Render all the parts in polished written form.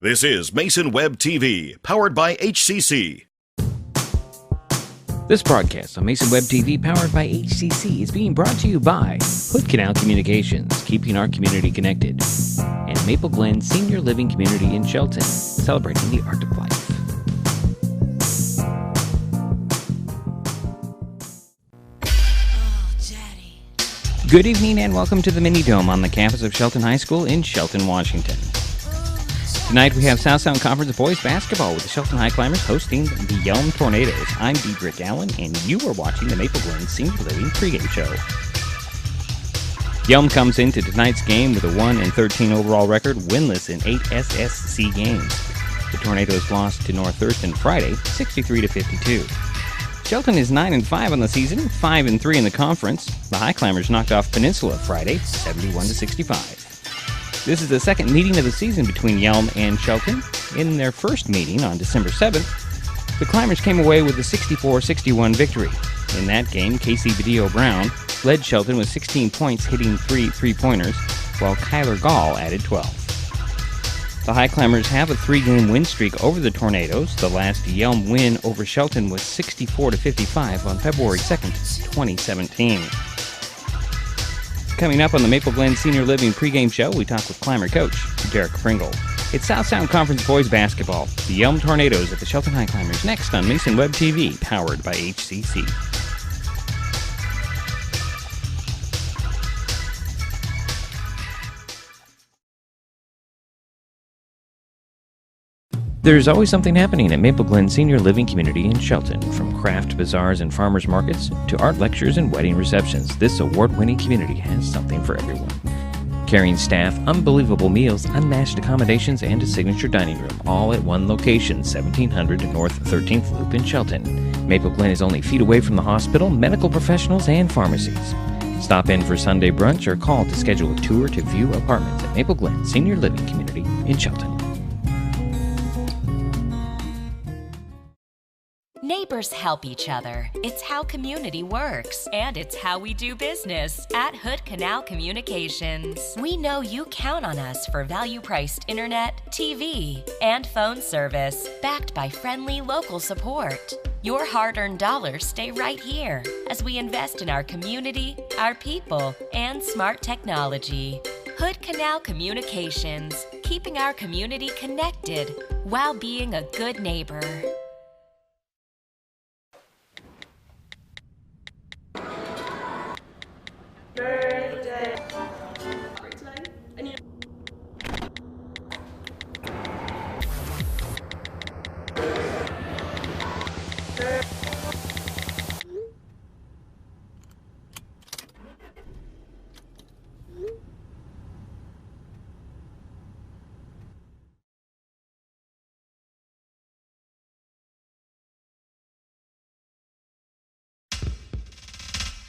This is Mason Web TV, powered by HCC. This broadcast on Mason Web TV, powered by HCC, is being brought to you by Hood Canal Communications, keeping our community connected, and Maple Glen Senior Living Community in Shelton, celebrating the art of life. Good evening and welcome to the Mini Dome on the campus of Shelton High School in Shelton, Washington. Tonight we have South Sound Conference boys basketball with the Shelton Highclimbers hosting the Yelm Tornadoes. I'm Dedrick Allen, and you are watching the Maple Glen Senior Living pregame show. Yelm comes into tonight's game with a 1-13 overall record, winless in 8 SSC games. The Tornadoes lost to North Thurston Friday, 63-52. Shelton is 9-5 on the season, 5-3 in the conference. The Highclimbers knocked off Peninsula Friday, 71-65. This is the second meeting of the season between Yelm and Shelton. In their first meeting on December 7th, the Climbers came away with a 64-61 victory. In that game, Casey Badillo-Brown led Shelton with 16 points, hitting 3 three-pointers, while Kyler Gall added 12. The Highclimbers have a 3-game win streak over the Tornadoes. The last Yelm win over Shelton was 64-55 on February 2nd, 2017. Coming up on the Maple Glen Senior Living pregame show, we talk with Climber coach Derek Pringle. It's South Sound Conference boys basketball. The Yelm Tornadoes at the Shelton Highclimbers next on Mason Web TV, powered by HCC. There's always something happening at Maple Glen Senior Living Community in Shelton, from craft bazaars and farmers markets to art lectures and wedding receptions. This award-winning community has something for everyone. Caring staff, unbelievable meals, unmatched accommodations, and a signature dining room, all at one location, 1700 North 13th Loop in Shelton. Maple Glen is only feet away from the hospital, medical professionals, and pharmacies. Stop in for Sunday brunch or call to schedule a tour to view apartments at Maple Glen Senior Living Community in Shelton. Neighbors help each other. It's how community works, and it's how we do business at Hood Canal Communications. We know you count on us for value-priced internet, TV, and phone service, backed by friendly local support. Your hard-earned dollars stay right here as we invest in our community, our people, and smart technology. Hood Canal Communications, keeping our community connected while being a good neighbor. Birthday. Tonight? I need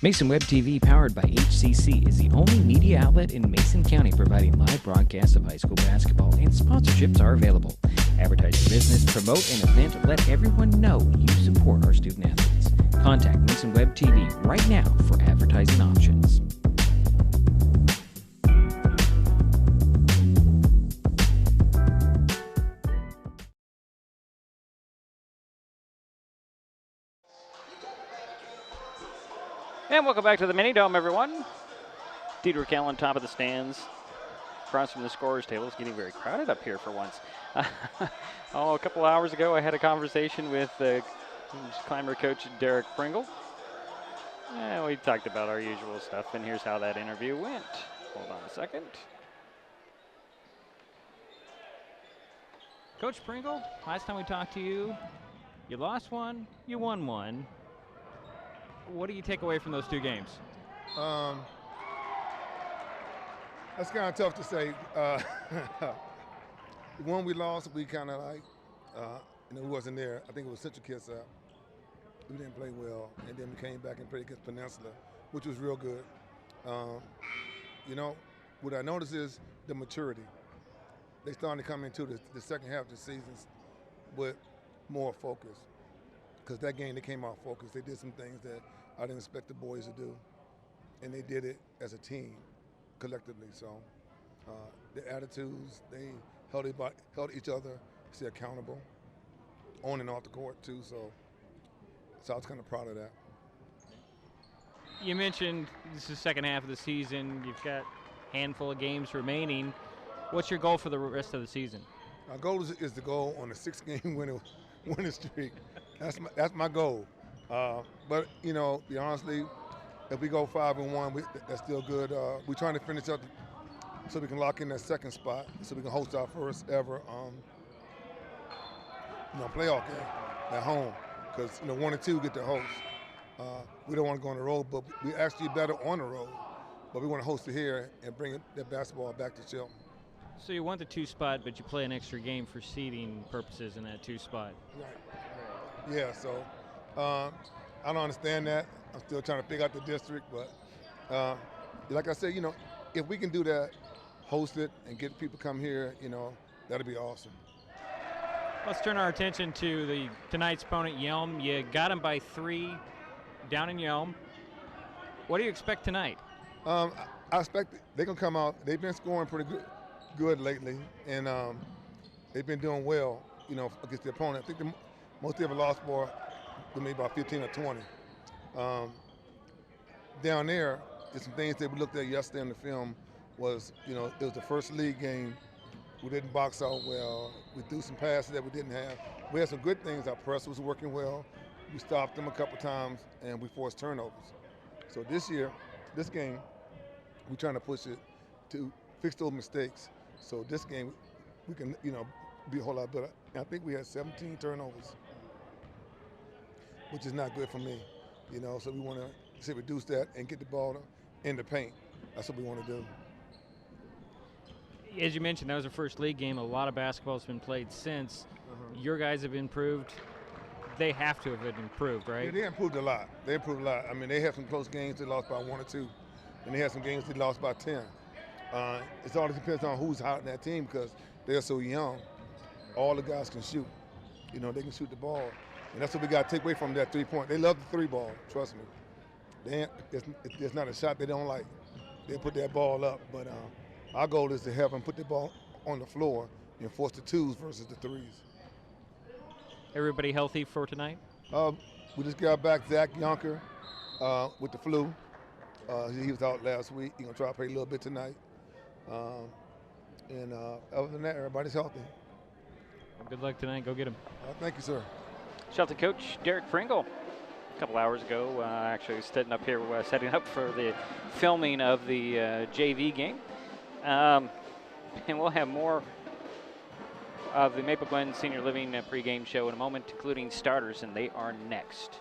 Mason Web TV, powered by HCC, is the only media outlet in Mason County providing live broadcasts of high school basketball, and sponsorships are available. Advertise your business, promote an event, let everyone know you support our student athletes. Contact Mason Web TV right now for advertising options. And welcome back to the Mini Dome, everyone. Dedrick Allen, top of the stands. Across from the scorer's table. It's getting very crowded up here for once. A couple hours ago, I had a conversation with Climber coach Derek Pringle. And we talked about our usual stuff, and here's how that interview went. Hold on a second. Coach Pringle, last time we talked to you, you lost one, you won one. What do you take away from those two games? That's kind of tough to say. The one we lost, we kind of like, we wasn't there. I think it was Central Kids out. We didn't play well, and then we came back and played against Peninsula, which was real good. What I noticed is the maturity. They starting to come into the second half of the season with more focus. Because that game, they came out focused. They did some things that I didn't expect the boys to do, and they did it as a team, collectively. So the attitudes, held each other, stay accountable, on and off the court too. So I was kind of proud of that. You mentioned this is the second half of the season. You've got a handful of games remaining. What's your goal for the rest of the season? Our goal is to go on a 6-game winning streak. That's my goal. But you know, be honestly, if we go 5-1, that's still good. We're trying to finish up so we can lock in that second spot, so we can host our first ever, playoff game at home. Because 1 and 2 get to host. We don't want to go on the road, but we actually better on the road. But we want to host it here and bring that basketball back to Shelton. So you want the 2 spot, but you play an extra game for seeding purposes in that 2 spot. Right. Yeah. So I don't understand that. I'm still trying to figure out the district, but like I said, if we can do that, host it, and get people come here, that'd be awesome. Let's turn our attention to tonight's opponent, Yelm. You got them by 3 down in Yelm. What do you expect tonight? I expect they're going to come out. They've been scoring pretty good lately, and they've been doing well, against the opponent. I think most they ever lost for maybe about 15 or 20. Down there, there's some things that we looked at yesterday in the film was, it was the first league game. We didn't box out well. We threw some passes that we didn't have. We had some good things. Our press was working well. We stopped them a couple times, and we forced turnovers. So this game, we're trying to push it to fix those mistakes. So this game, we can, be a whole lot better. And I think we had 17 turnovers, which is not good for me, So we want to reduce that and get the ball in the paint. That's what we want to do. As you mentioned, that was the first league game. A lot of basketball has been played since. Your guys have improved. They have to have improved, right? Yeah, they improved a lot. I mean, they had some close games they lost by 1 or 2, and they had some games they lost by 10. It all depends on who's hot in that team because they're so young. All the guys can shoot. They can shoot the ball. And that's what we got to take away from that 3-point. They love the 3 ball, trust me. It's not a shot they don't like. They put that ball up, but our goal is to have them put the ball on the floor and force the 2s versus the 3s. Everybody healthy for tonight? We just got back Zach Yonker with the flu. He was out last week. He's going to try to play a little bit tonight. And other than that, everybody's healthy. Well, good luck tonight. Go get him. Thank you, sir. Shelton coach Derek Pringle, a couple hours ago, actually sitting up here, setting up for the filming of the JV game. And we'll have more of the Maple Glen Senior Living pregame show in a moment, including starters, and they are next.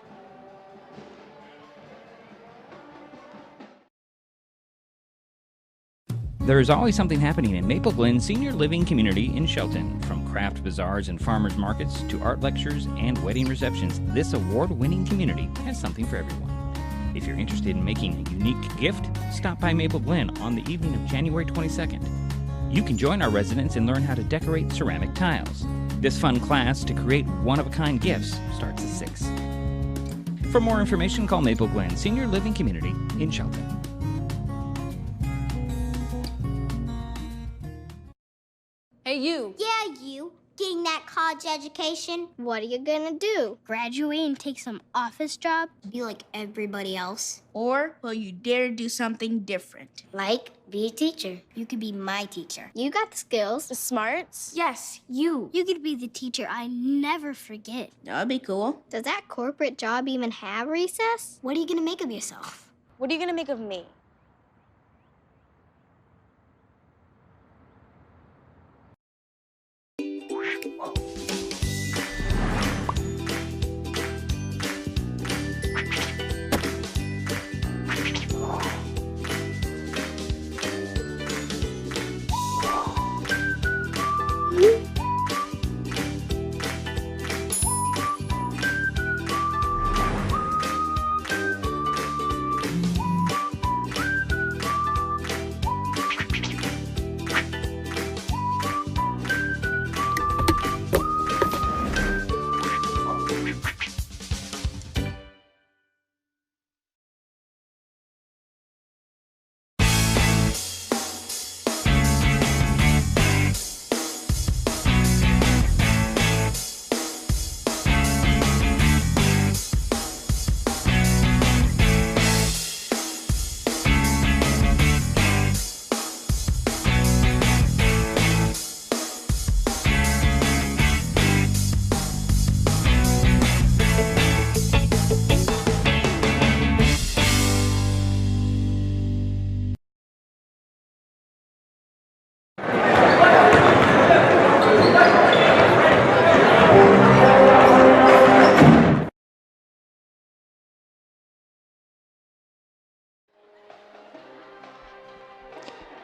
There is always something happening in Maple Glen Senior Living Community in Shelton. From craft bazaars and farmers markets to art lectures and wedding receptions, this award-winning community has something for everyone. If you're interested in making a unique gift, stop by Maple Glen on the evening of January 22nd. You can join our residents and learn how to decorate ceramic tiles. This fun class to create one-of-a-kind gifts starts at 6. For more information, call Maple Glen Senior Living Community in Shelton. Hey, you. Yeah, you. Getting that college education? What are you gonna do? Graduate and take some office job? Be like everybody else? Or will you dare do something different? Like, be a teacher. You could be my teacher. You got the skills. The smarts? Yes, you. You could be the teacher I never forget. That'd be cool. Does that corporate job even have recess? What are you gonna make of yourself? What are you gonna make of me?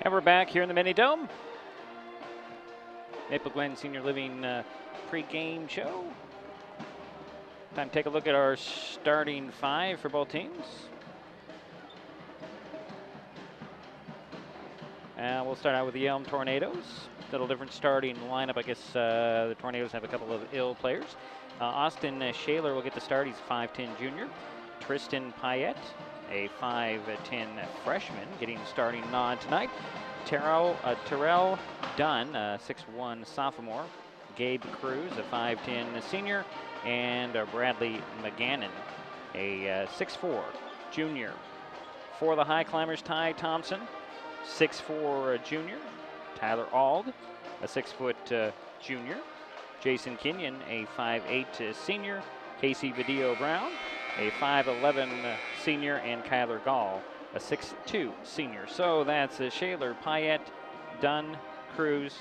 And we're back here in the Mini Dome. Maple Glen Senior Living pre-game show. Time to take a look at our starting five for both teams. We'll start out with the Yelm Tornadoes. Little different starting lineup. I guess the Tornadoes have a couple of ill players. Austin Shaler will get the start. He's 5'10 junior. Tristan Payette, a 5'10 freshman, getting the starting nod tonight. Terrell Dunn, 6'1 sophomore. Gabe Cruz, a 5'10 senior. And Bradley McGannon, a 6'4 junior. For the Highclimbers, Ty Thompson, 6'4 junior. Tyler Ald, a 6' junior. Jason Kenyon, a 5'8 senior. Casey Badillo Brown, a 5'11 senior. And Kyler Gall, a 6'2 senior. So that's Shaler, Payette, Dunn, Cruz.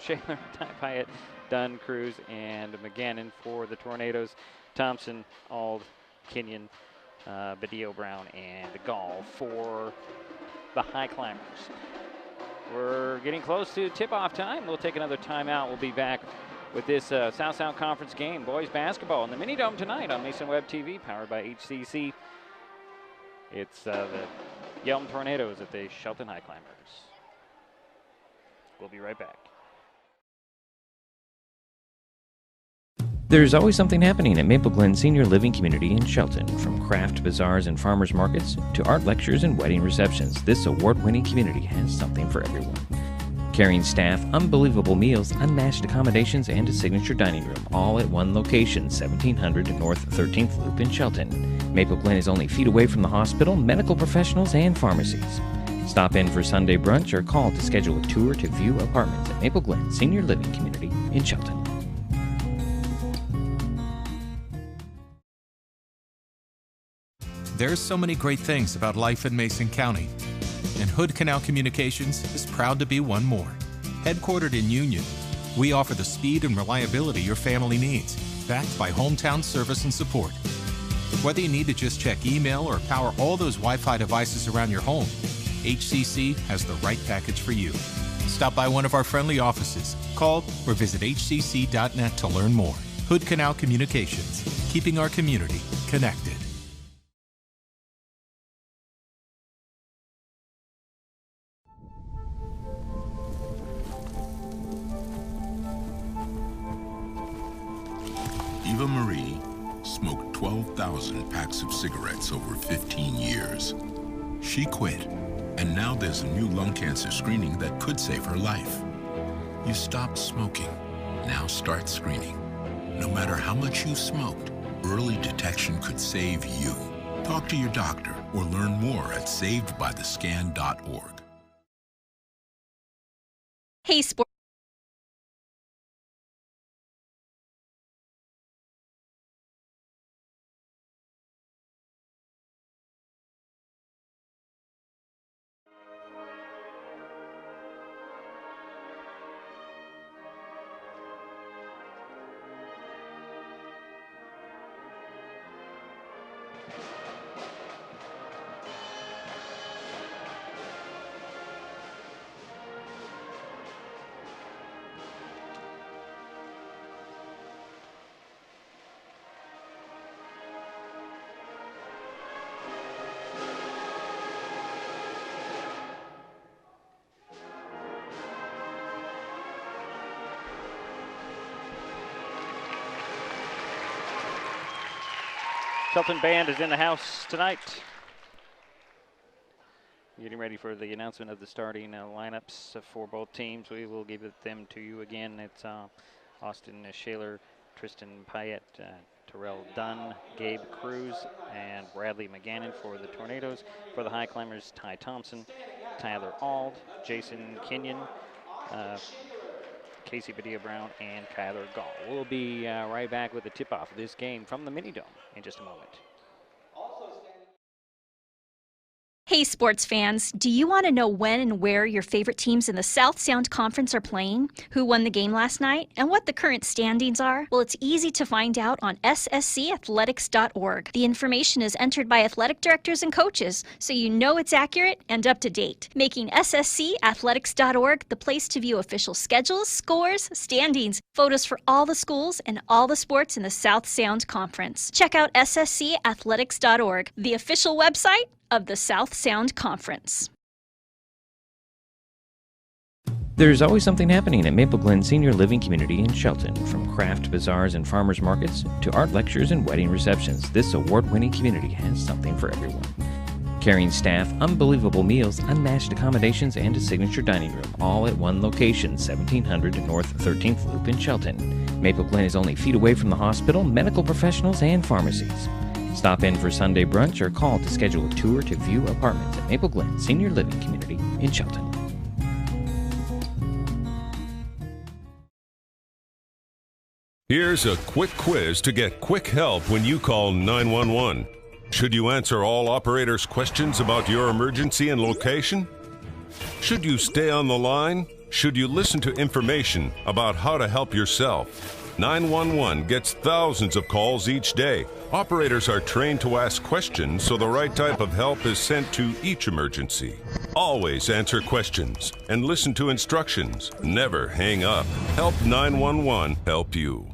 Shaler, Payette, Dunn, Cruz, and McGannon for the Tornadoes. Thompson, Ald, Kenyon, Badillo Brown, and Gall for the Highclimbers. We're getting close to tip-off time. We'll take another timeout. We'll be back with this South Sound Conference game, boys basketball in the Mini Dome tonight on Mason Web TV, powered by HCC. It's the Yelm Tornadoes at the Shelton Highclimbers. We'll be right back. There's always something happening at Maple Glen Senior Living Community in Shelton. From craft bazaars and farmers markets to art lectures and wedding receptions, this award-winning community has something for everyone. Caring staff, unbelievable meals, unmatched accommodations, and a signature dining room, all at one location, 1700 North 13th Loop in Shelton. Maple Glen is only feet away from the hospital, medical professionals, and pharmacies. Stop in for Sunday brunch or call to schedule a tour to view apartments at Maple Glen Senior Living Community in Shelton. There's so many great things about life in Mason County, and Hood Canal Communications is proud to be one more. Headquartered in Union, we offer the speed and reliability your family needs, backed by hometown service and support. Whether you need to just check email or power all those Wi-Fi devices around your home, HCC has the right package for you. Stop by one of our friendly offices, call or visit hcc.net to learn more. Hood Canal Communications, keeping our community connected. Eva Marie smoked 12,000 packs of cigarettes over 15 years. She quit, and now there's a new lung cancer screening that could save her life. You stopped smoking. Now start screening. No matter how much you smoked, early detection could save you. Talk to your doctor or learn more at savedbythescan.org. Hey, sport. Shelton Band is in the house tonight. Getting ready for the announcement of the starting lineups for both teams. We will give them to you again. It's Austin Shaler, Tristan Payette, Terrell Dunn, Gabe Cruz, and Bradley McGannon for the Tornadoes. For the Highclimbers, Ty Thompson, Tyler Ald, Jason Kenyon, Casey Badillo Brown, and Kyler Gall. We'll be right back with the tip-off of this game from the Mini Dome in just a moment. Hey sports fans, do you want to know when and where your favorite teams in the South Sound Conference are playing, who won the game last night, and what the current standings are? Well, it's easy to find out on sscathletics.org. The information is entered by athletic directors and coaches, so you know it's accurate and up to date, making sscathletics.org the place to view official schedules, scores, standings, photos for all the schools and all the sports in the South Sound Conference. Check out sscathletics.org, the official website of the South Sound Conference. There's always something happening at Maple Glen Senior Living Community in Shelton. From craft bazaars and farmers markets to art lectures and wedding receptions, this award-winning community has something for everyone. Caring staff, unbelievable meals, unmatched accommodations, and a signature dining room, all at one location, 1700 North 13th Loop in Shelton. Maple Glen is only feet away from the hospital, medical professionals, and pharmacies. Stop in for Sunday brunch or call to schedule a tour to view apartments at Maple Glen Senior Living Community in Shelton. Here's a quick quiz to get quick help when you call 911. Should you answer all operators' questions about your emergency and location? Should you stay on the line? Should you listen to information about how to help yourself? 911 gets thousands of calls each day. Operators are trained to ask questions so the right type of help is sent to each emergency. Always answer questions and listen to instructions. Never hang up. Help 911 help you.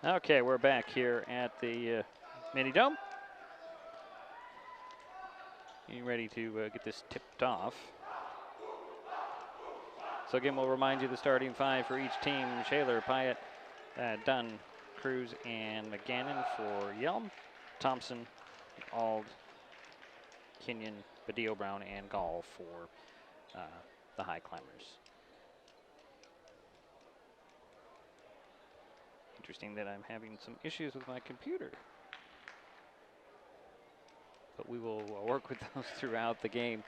Okay, we're back here at the mini dome. Getting ready to get this tipped off. So again, we'll remind you the starting five for each team. Shaler, Pyatt, Dunn, Cruz, and McGannon for Yelm. Thompson, Ald, Kenyon, Badillo Brown, and Gall for the Highclimbers. Interesting that I'm having some issues with my computer. But we will work with those throughout the game.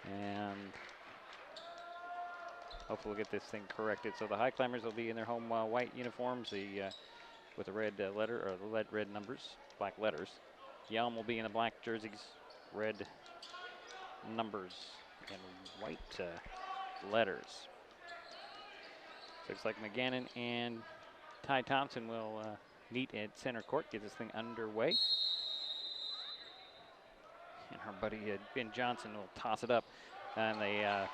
And hopefully we'll get this thing corrected. So the Highclimbers will be in their home white uniforms with the red letter, or the red numbers, black letters. Yelm will be in the black jerseys, red numbers, and white letters. Looks like McGannon and Ty Thompson will meet at center court, get this thing underway. And our buddy Ben Johnson will toss it up. And the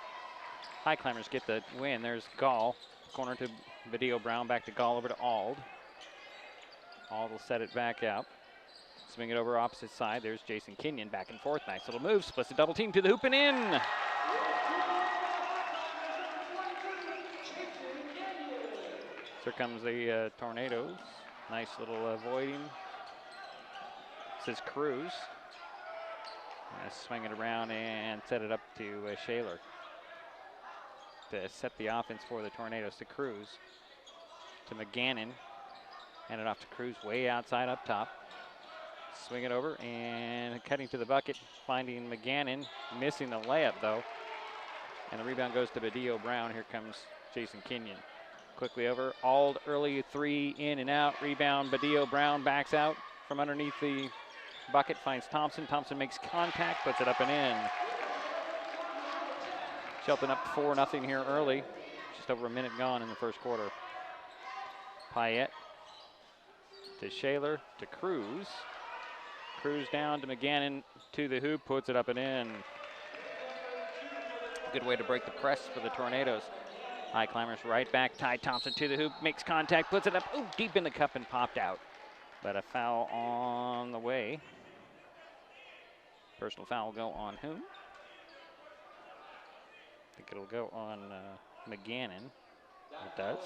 Highclimbers get the win. There's Gall, corner to Badillo Brown, back to Gall, over to Ald. Ald will set it back out. Swing it over opposite side. There's Jason Kenyon, back and forth. Nice little move, splits the double team to the hoop and in. Here comes the Tornadoes. Nice little avoiding. This is Cruz. Swing it around and set it up to Shaler to set the offense for the Tornadoes. To Cruz, to McGannon. Hand it off to Cruz, way outside up top. Swing it over and cutting to the bucket, finding McGannon, missing the layup though. And the rebound goes to Badillo Brown. Here comes Jason Kenyon. Quickly over, Ald early three, in and out, rebound, Badillo Brown backs out from underneath the bucket, finds Thompson. Thompson makes contact, puts it up and in. Shelton up 4-0 here early, just over a minute gone in the first quarter. Pyatt to Shaler, to Cruz. Cruz down to McGannon, to the hoop, puts it up and in. Good way to break the press for the Tornadoes. Highclimbers right back, Ty Thompson to the hoop, makes contact, puts it up, ooh, deep in the cup and popped out. But a foul on the way. Personal foul will go on whom? I think it'll go on McGannon. It does.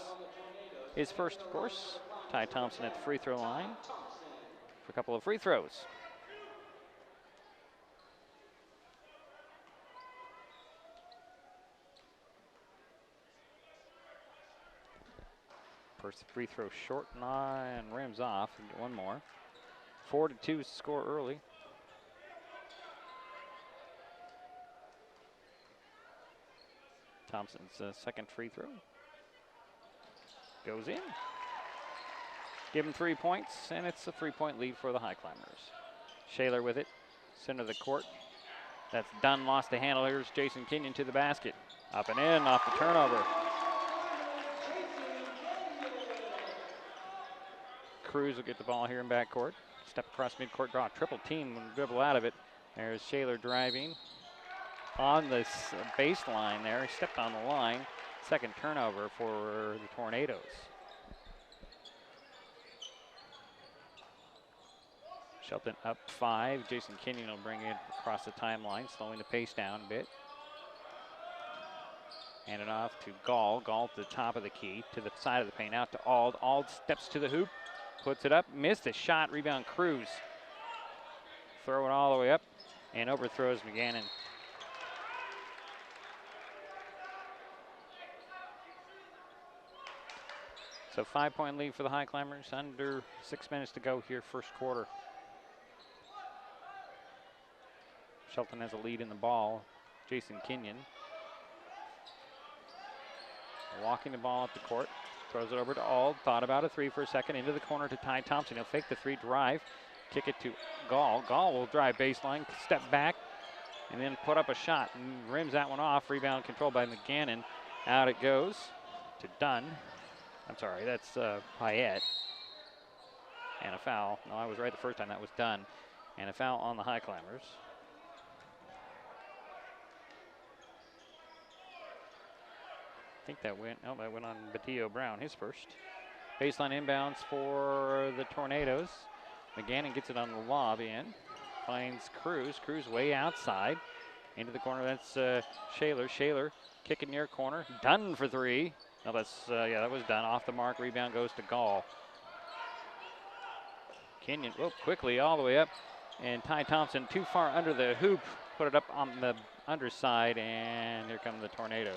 His first, of course. Ty Thompson at the free throw line for a couple of free throws. First free throw short and rims off. And get one more. 4-2 score early. Thompson's second free throw goes in. Give him 3 points, and it's a 3-point lead for the Highclimbers. Shaler with it, center of the court. That's Dunn, lost the handle. Here's Jason Kenyon to the basket. Up and in, off the turnover. Cruz will get the ball here in backcourt. Step across midcourt, draw a triple team and dribble out of it. There's Shaler driving on the baseline there. He stepped on the line. Second turnover for the Tornadoes. Shelton up 5. Jason Kenyon will bring it across the timeline, slowing the pace down a bit. Hand it off to Gall. Gall to the top of the key, to the side of the paint, out to Ald. Ald steps to the hoop, puts it up, missed the shot, rebound Cruz. Throw it all the way up and overthrows McGannon. So 5-point lead for the Highclimbers, under 6 minutes to go here, first quarter. Shelton has a lead in the ball. Jason Kenyon walking the ball up the court, throws it over to Ald, thought about a three for a second, into the corner to Ty Thompson. He'll fake the three, drive, kick it to Gall. Gall will drive baseline, step back, and then put up a shot and rims that one off. Rebound controlled by McGannon. Out it goes to Dunn. I'm sorry, that's Payette. And a foul. No, I was right the first time. That was Dunn. And a foul on the Highclimbers. I think that went on Batillo Brown, his first. Baseline inbounds for the Tornadoes. McGannon gets it on the lob in. Finds Cruz. Cruz way outside. Into the corner, that's Shaler. Shaler kicking near corner. Dunn for three. No, that was done. Off the mark, rebound goes to Gall. Kenyon, quickly all the way up. And Ty Thompson too far under the hoop. Put it up on the underside, and here come the Tornadoes.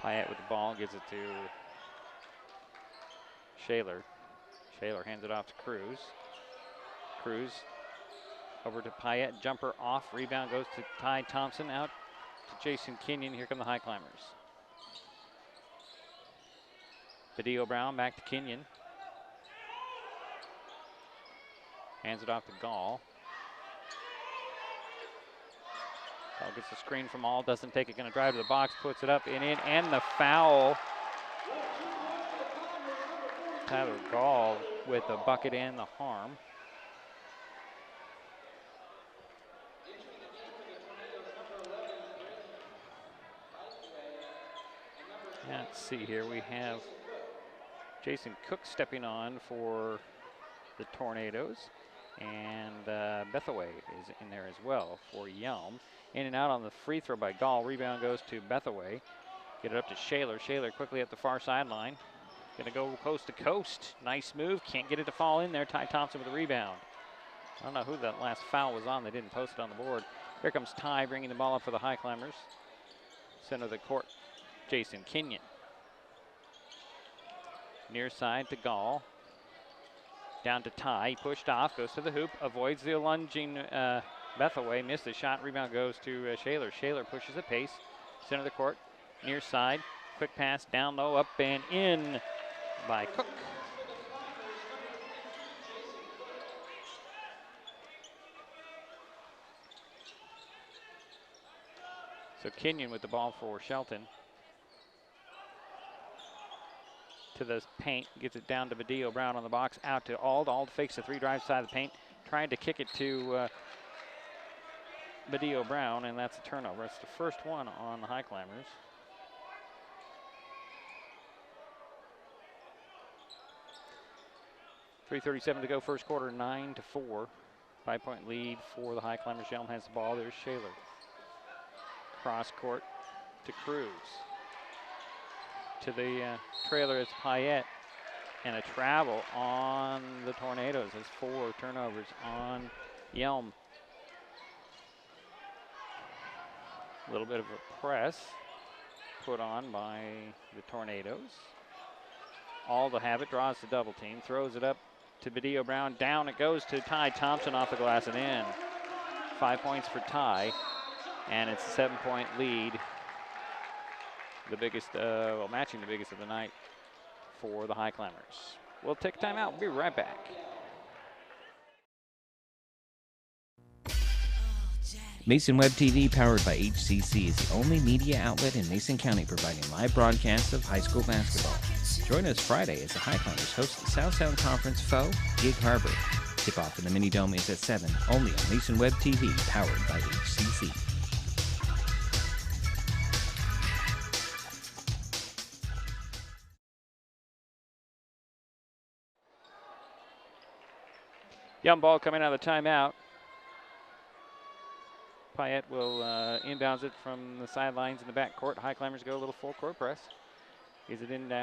Payette with the ball, gives it to Shaler. Shaler hands it off to Cruz. Cruz over to Payette, jumper off, rebound goes to Ty Thompson, out to Jason Kenyon. Here come the Highclimbers. Batillo Brown back to Kenyon. Hands it off to Gall. Gall gets the screen from All, doesn't take it, gonna drive to the box, puts it up and in, and the foul. Tyler Gall with the bucket and the harm. Let's see here, we have Jason Cook stepping on for the Tornadoes, and Bethaway is in there as well for Yelm. In and out on the free throw by Gall. Rebound goes to Bethaway. Get it up to Shaler. Shaler quickly up the far sideline. Gonna go coast to coast. Nice move, can't get it to fall in there. Ty Thompson with the rebound. I don't know who that last foul was on. They didn't post it on the board. Here comes Ty bringing the ball up for the Highclimbers. Center of the court, Jason Kenyon. Near side to Gall. Down to Ty, he pushed off, goes to the hoop, avoids the lunging Bethaway, missed the shot, rebound goes to Shaler. Shaler pushes the pace, center of the court, near side, quick pass, down low, up and in by Cook. So Kenyon with the ball for Shelton. To the paint, gets it down to Batillo Brown on the box, out to Ald. Ald fakes the three, drive side of the paint, trying to kick it to Batillo Brown, and that's a turnover. It's the first one on the Highclimbers. .337 to go, first quarter, 9-4. 5-point lead for the Highclimbers. Yelm has the ball. There's Shaler. Cross court to Cruz. To the trailer is Payette, and a travel on the Tornadoes. There's 4 turnovers on Yelm. A little bit of a press put on by the Tornadoes. All to have it, draws the double team, throws it up to Batillo Brown. Down it goes to Ty Thompson off the glass and in. 5 points for Ty, and it's a 7-point lead. The biggest, matching the biggest of the night for the Highclimbers. We'll take a timeout. We'll be right back. Mason Web TV, powered by HCC, is the only media outlet in Mason County providing live broadcasts of high school basketball. Join us Friday as the Highclimbers host the South Sound Conference foe, Gig Harbor. Tip-off in the Mini Dome is at 7, only on Mason Web TV, powered by HCC. Young ball coming out of the timeout. Payette will inbounds it from the sidelines in the backcourt. Highclimbers go a little full court press. Gives it in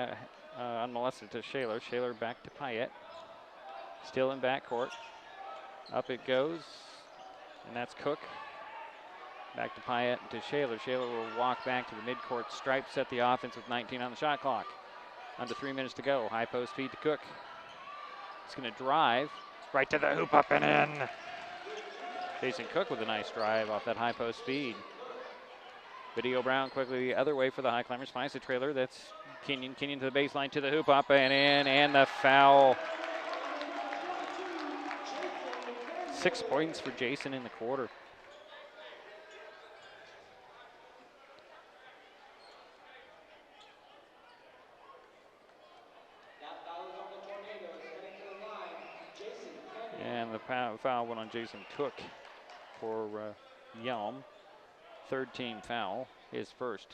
unmolested to Shaler. Shaler back to Payette. Still in backcourt. Up it goes, and that's Cook. Back to Payette and to Shaler. Shaler will walk back to the midcourt stripe, set the offense with 19 on the shot clock. Under 3 minutes to go. High post feed to Cook. He's going to drive right to the hoop, up and in. Jason Cook with a nice drive off that high post feed. Video Brown quickly the other way for the Highclimbers. Finds the trailer. That's Kenyon. Kenyon to the baseline, to the hoop, up and in, and the foul. 6 points for Jason in the quarter. And the foul went on Jason Cook for Yelm. Third team foul, his first.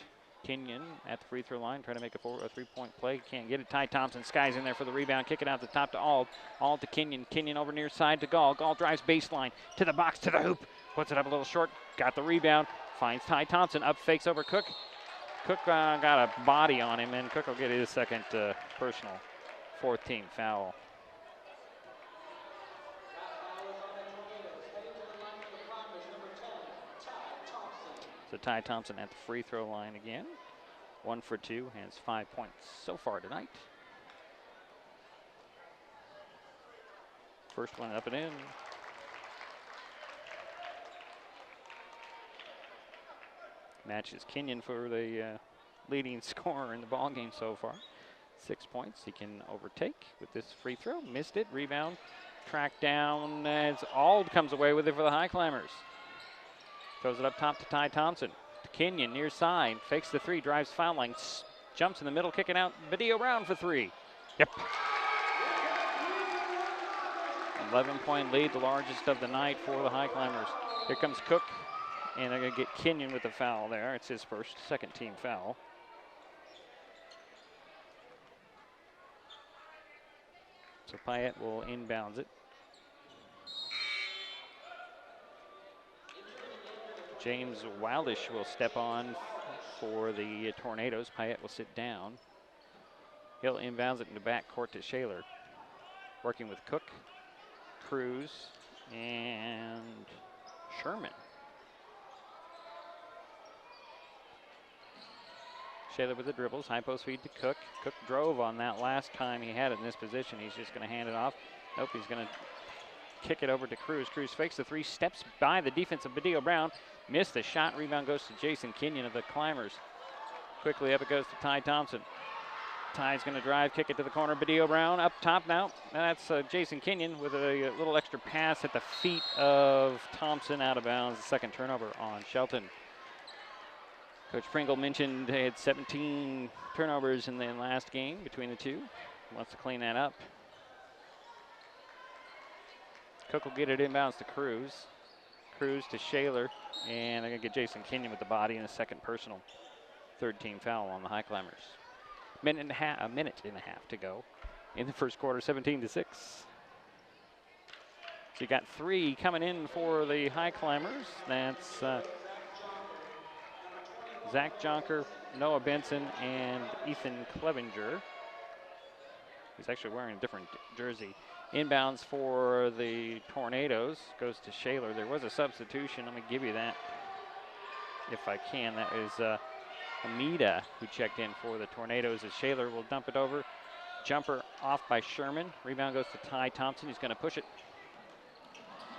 Kenyon at the free throw line, trying to make a 3-point play. Can't get it. Ty Thompson, Sky's in there for the rebound. Kick it out the top to Ald. Ald to Kenyon. Kenyon over near side to Gall. Gall drives baseline to the box, to the hoop. Puts it up a little short. Got the rebound. Finds Ty Thompson. Up fakes over Cook. Cook got a body on him, and Cook will get his second personal. Fourth team foul. So Ty Thompson at the free throw line again. 1 for 2, has 5 points so far tonight. First one up and in. Matches Kenyon for the leading scorer in the ball game so far. 6 points he can overtake with this free throw. Missed it, rebound, tracked down as Ald comes away with it for the Highclimbers. Throws it up top to Ty Thompson. To Kenyon, near side. Fakes the three, drives foul line. Jumps in the middle, kicking out. Video Brown for three. Yep. 11-point lead, the largest of the night for the Highclimbers. Here comes Cook, and they're going to get Kenyon with the foul there. It's his first, second team foul. So Payette will inbounds it. James Wildish will step on for the Tornadoes. Payette will sit down. He'll inbounds it into backcourt to Shaler. Working with Cook, Cruz, and Sherman. Shaler with the dribbles. High post feed to Cook. Cook drove on that last time he had it in this position. He's just going to hand it off. Nope, he's going to kick it over to Cruz. Cruz fakes the three, steps by the defense of Badillo Brown. Missed the shot. Rebound goes to Jason Kenyon of the Climbers. Quickly up it goes to Ty Thompson. Ty's going to drive, kick it to the corner. Badillo Brown up top now. That's Jason Kenyon with a little extra pass at the feet of Thompson, out of bounds. The second turnover on Shelton. Coach Pringle mentioned they had 17 turnovers in the last game between the two. Wants to clean that up. Cook will get it inbounds to Cruz. Cruz to Shaler, and they're going to get Jason Kenyon with the body and a second personal. Third team foul on the Highclimbers. A minute and a half to go in the first quarter, 17-6. So you got three coming in for the Highclimbers. That's Zach Jonker, Noah Benson, and Ethan Clevenger. He's actually wearing a different jersey. Inbounds for the Tornadoes goes to Shaler. There was a substitution. Let me give you that if I can. That is Amida who checked in for the Tornadoes, as Shaler will dump it over. Jumper off by Sherman. Rebound goes to Ty Thompson. He's going to push it.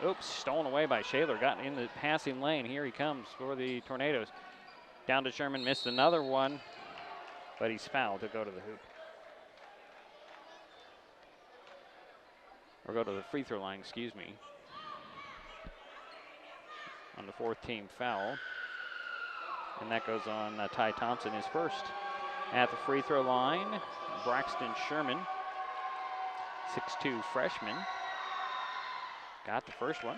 Oops, stolen away by Shaler. Got in the passing lane. Here he comes for the Tornadoes. Down to Sherman, missed another one, but he's fouled to go to the hoop. Or go to the free throw line, excuse me. On the 4th team foul. And that goes on Ty Thompson, his first. At the free throw line, Braxton Sherman, 6'2" freshman. Got the first one.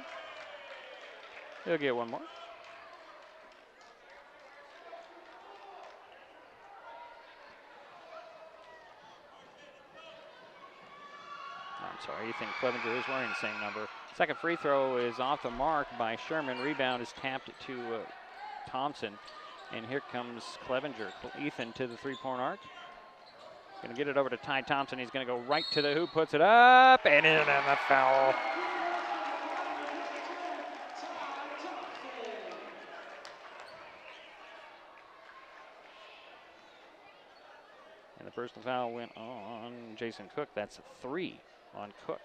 He'll get one more. I'm sorry, Ethan Clevenger is wearing the same number. Second free throw is off the mark by Sherman. Rebound is tapped to Thompson. And here comes Clevenger. Ethan to the three-point arc. Going to get it over to Ty Thompson. He's going to go right to the hoop, puts it up, and in, and the foul. And the personal foul went on Jason Cook. That's a 3 on Cook.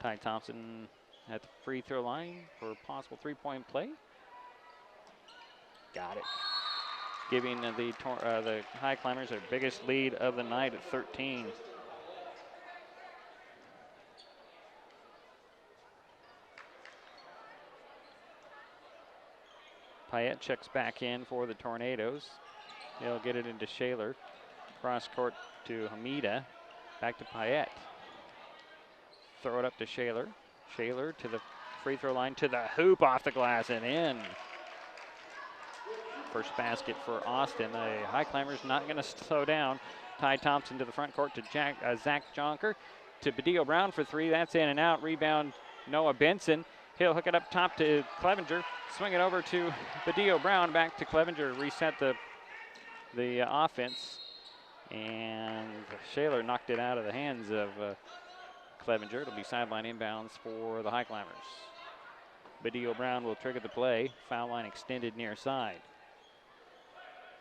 Ty Thompson at the free throw line for a possible three-point play. Got it. Giving the Highclimbers their biggest lead of the night at 13. Payette checks back in for the Tornadoes. He'll get it into Shaler. Cross court to Hamida. Back to Payette. Throw it up to Shaler. Shaler to the free throw line, to the hoop, off the glass and in. First basket for Austin. The Highclimbers not going to slow down. Ty Thompson to the front court to Zach Jonker. To Badillo Brown for 3. That's in and out. Rebound Noah Benson. He'll hook it up top to Clevenger. Swing it over to Badillo Brown. Back to Clevenger. Reset the offense. And Shaler knocked it out of the hands of Clevenger. It'll be sideline inbounds for the Highclimbers. Badillo Brown will trigger the play. Foul line extended near side.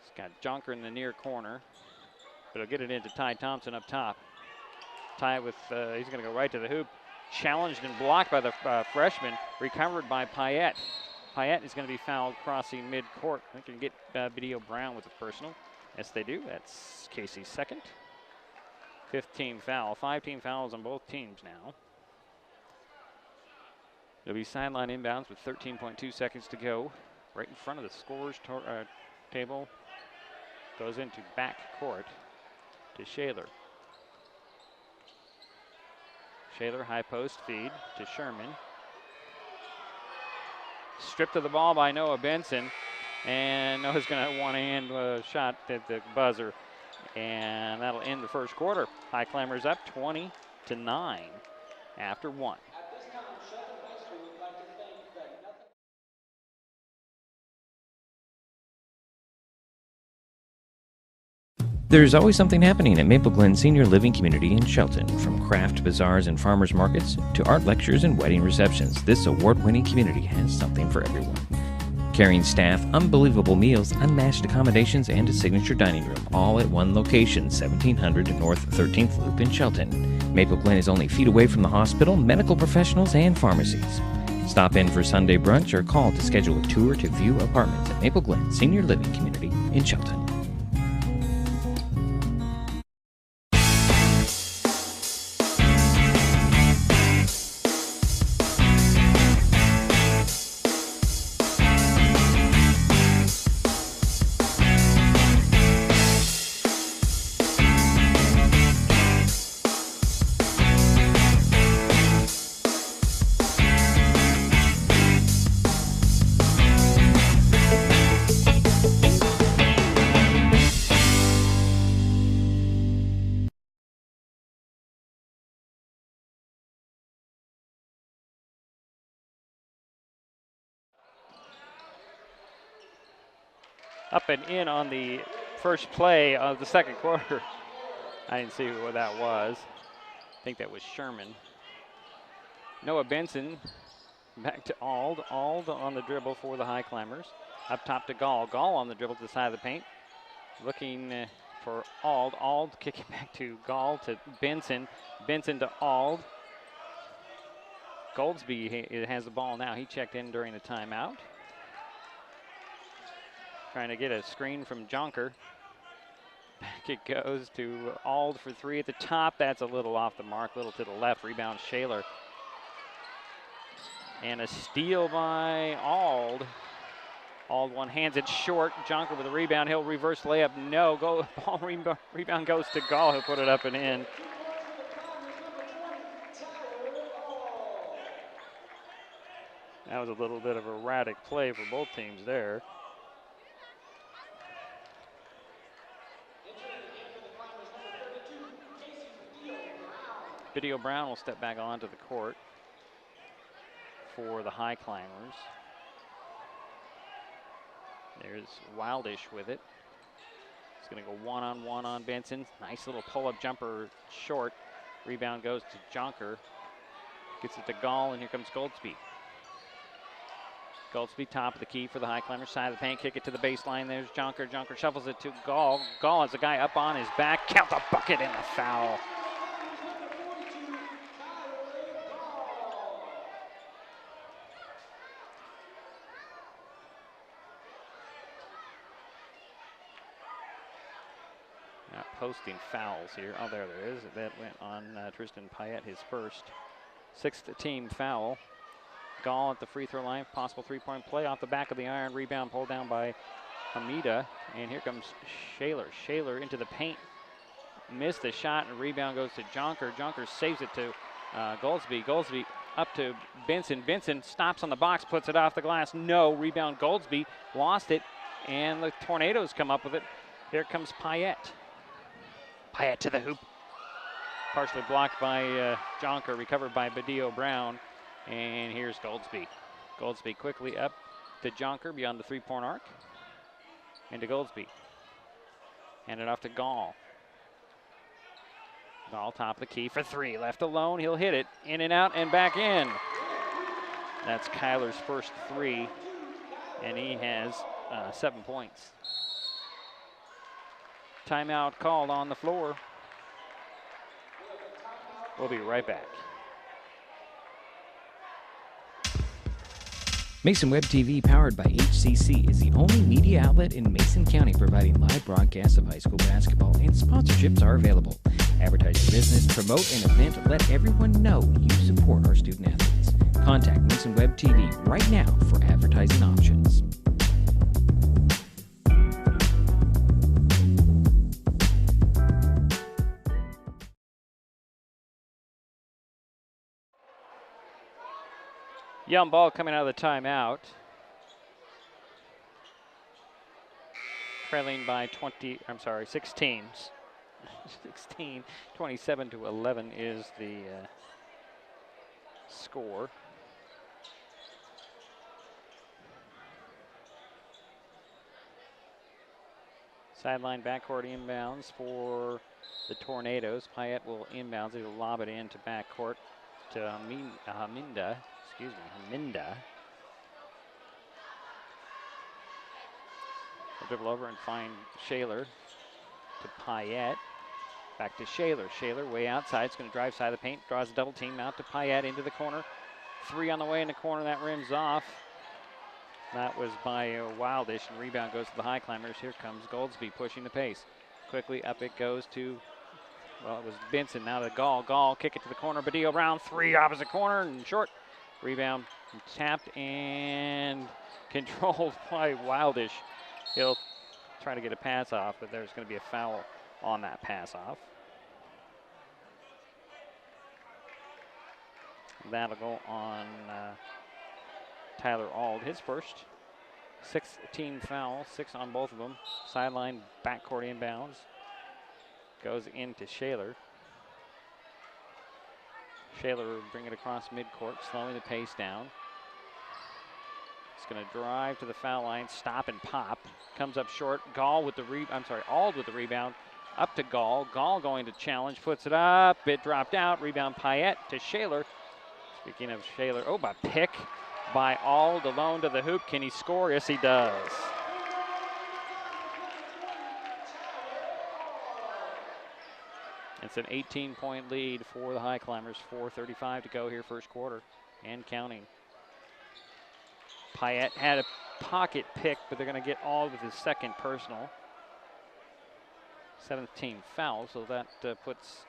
He's got Jonker in the near corner, but he'll get it into Ty Thompson up top. Ty with, he's going to go right to the hoop. Challenged and blocked by the freshman. Recovered by Payette. Payette is going to be fouled crossing midcourt. I think they can get Badillo Brown with the personal. Yes, they do. That's Casey's second. 5th team foul. 5 team fouls on both teams now. It'll be sideline inbounds with 13.2 seconds to go. Right in front of the scorer's table. Goes into back court to Shaler. Shaler, high post feed to Sherman. Stripped of the ball by Noah Benson. And Noah's going to one-hand shot at the buzzer. And that'll end the first quarter. Highclimbers up 20-9 after 1. There's always something happening at Maple Glen Senior Living Community in Shelton. From craft bazaars and farmers markets to art lectures and wedding receptions, this award-winning community has something for everyone. Caring staff, unbelievable meals, unmatched accommodations, and a signature dining room, all at one location, 1700 North 13th Loop in Shelton. Maple Glen is only feet away from the hospital, medical professionals, and pharmacies. Stop in for Sunday brunch or call to schedule a tour to view apartments at Maple Glen Senior Living Community in Shelton. Up and in on the first play of the second quarter. I didn't see what that was. I think that was Sherman. Noah Benson back to Ald. Ald on the dribble for the Highclimbers. Up top to Gall. Gall on the dribble to the side of the paint. Looking for Ald. Ald kicking back to Gall to Benson. Benson to Ald. Goldsby has the ball now. He checked in during the timeout. Trying to get a screen from Jonker. Back it goes to Ald for three at the top. That's a little off the mark, little to the left. Rebound Shaler. And a steal by Ald. Ald one hands it short. Jonker with a rebound. He'll reverse layup. No. Ball rebound goes to Gall. He'll put it up and in. That was a little bit of erratic play for both teams there. Video Brown will step back onto the court for the Highclimbers. There's Wildish with it. He's going to go one-on-one on Benson. Nice little pull-up jumper short. Rebound goes to Jonker. Gets it to Gall, and here comes Goldsby. Goldsby top of the key for the Highclimbers. Side of the paint, kick it to the baseline. There's Jonker. Jonker shuffles it to Gall. Gall has a guy up on his back. Count the bucket and the foul. Not posting fouls here. Oh, there is. That went on Tristan Payette, his first. Sixth team foul. Gall at the free throw line. Possible three-point play off the back of the iron. Rebound pulled down by Hamida. And here comes Shaler. Shaler into the paint. Missed the shot, and rebound goes to Jonker. Jonker saves it to Goldsby. Goldsby up to Benson. Benson stops on the box, puts it off the glass. No. Rebound Goldsby. Lost it, and the Tornadoes come up with it. Here comes Payette. Payette to the hoop. Partially blocked by Jonker. Recovered by Badillo Brown. And here's Goldsby. Goldsby quickly up to Jonker beyond the three-point arc. And to Goldsby. Hand it off to Gall. Gall top of the key for three. Left alone, he'll hit it. In and out and back in. That's Kyler's first three. And he has 7 points. Timeout called on the floor. We'll be right back. Mason Web TV, powered by HCC, is the only media outlet in Mason County providing live broadcasts of high school basketball, and sponsorships are available. Advertise your business, promote an event, let everyone know you support our student athletes. Contact Mason Web TV right now for advertising options. Yelm ball coming out of the timeout. Trailing by 16. 16, 27 to 11 is the score. Sideline backcourt inbounds for the Tornadoes. Payette will inbounds. He'll lob it into backcourt to Haminda. Haminda. He'll dribble over and find Shaler to Payette. Back to Shaler. Shaler way outside. It's going to drive side of the paint. Draws a double team out to Payette into the corner. Three on the way in the corner. That rims off. That was by Wildish, and rebound goes to the Highclimbers. Here comes Goldsby pushing the pace. Quickly up it goes to, well, it was Benson. Now to Gall. Gall kick it to the corner. Badillo Brown, three opposite corner and short. Rebound tapped and controlled by Wildish. He'll try to get a pass off, but there's going to be a foul on that pass off. That'll go on Tyler Ald, his first. Sixth team foul, 6 on both of them. Sideline backcourt inbounds. Goes into Shaler. Shaler will bring it across midcourt, slowing the pace down. He's going to drive to the foul line, stop and pop. Comes up short. Ald with the rebound. Up to Gall. Gall going to challenge, puts it up. It dropped out. Rebound Payette to Shaler. Speaking of Shaler, a pick by Ald alone to the hoop. Can he score? Yes, he does. It's an 18-point lead for the Highclimbers. 4:35 to go here, first quarter. and counting. Payette had a pocket pick, but they're going to get all with his second personal. 7th team foul, so that puts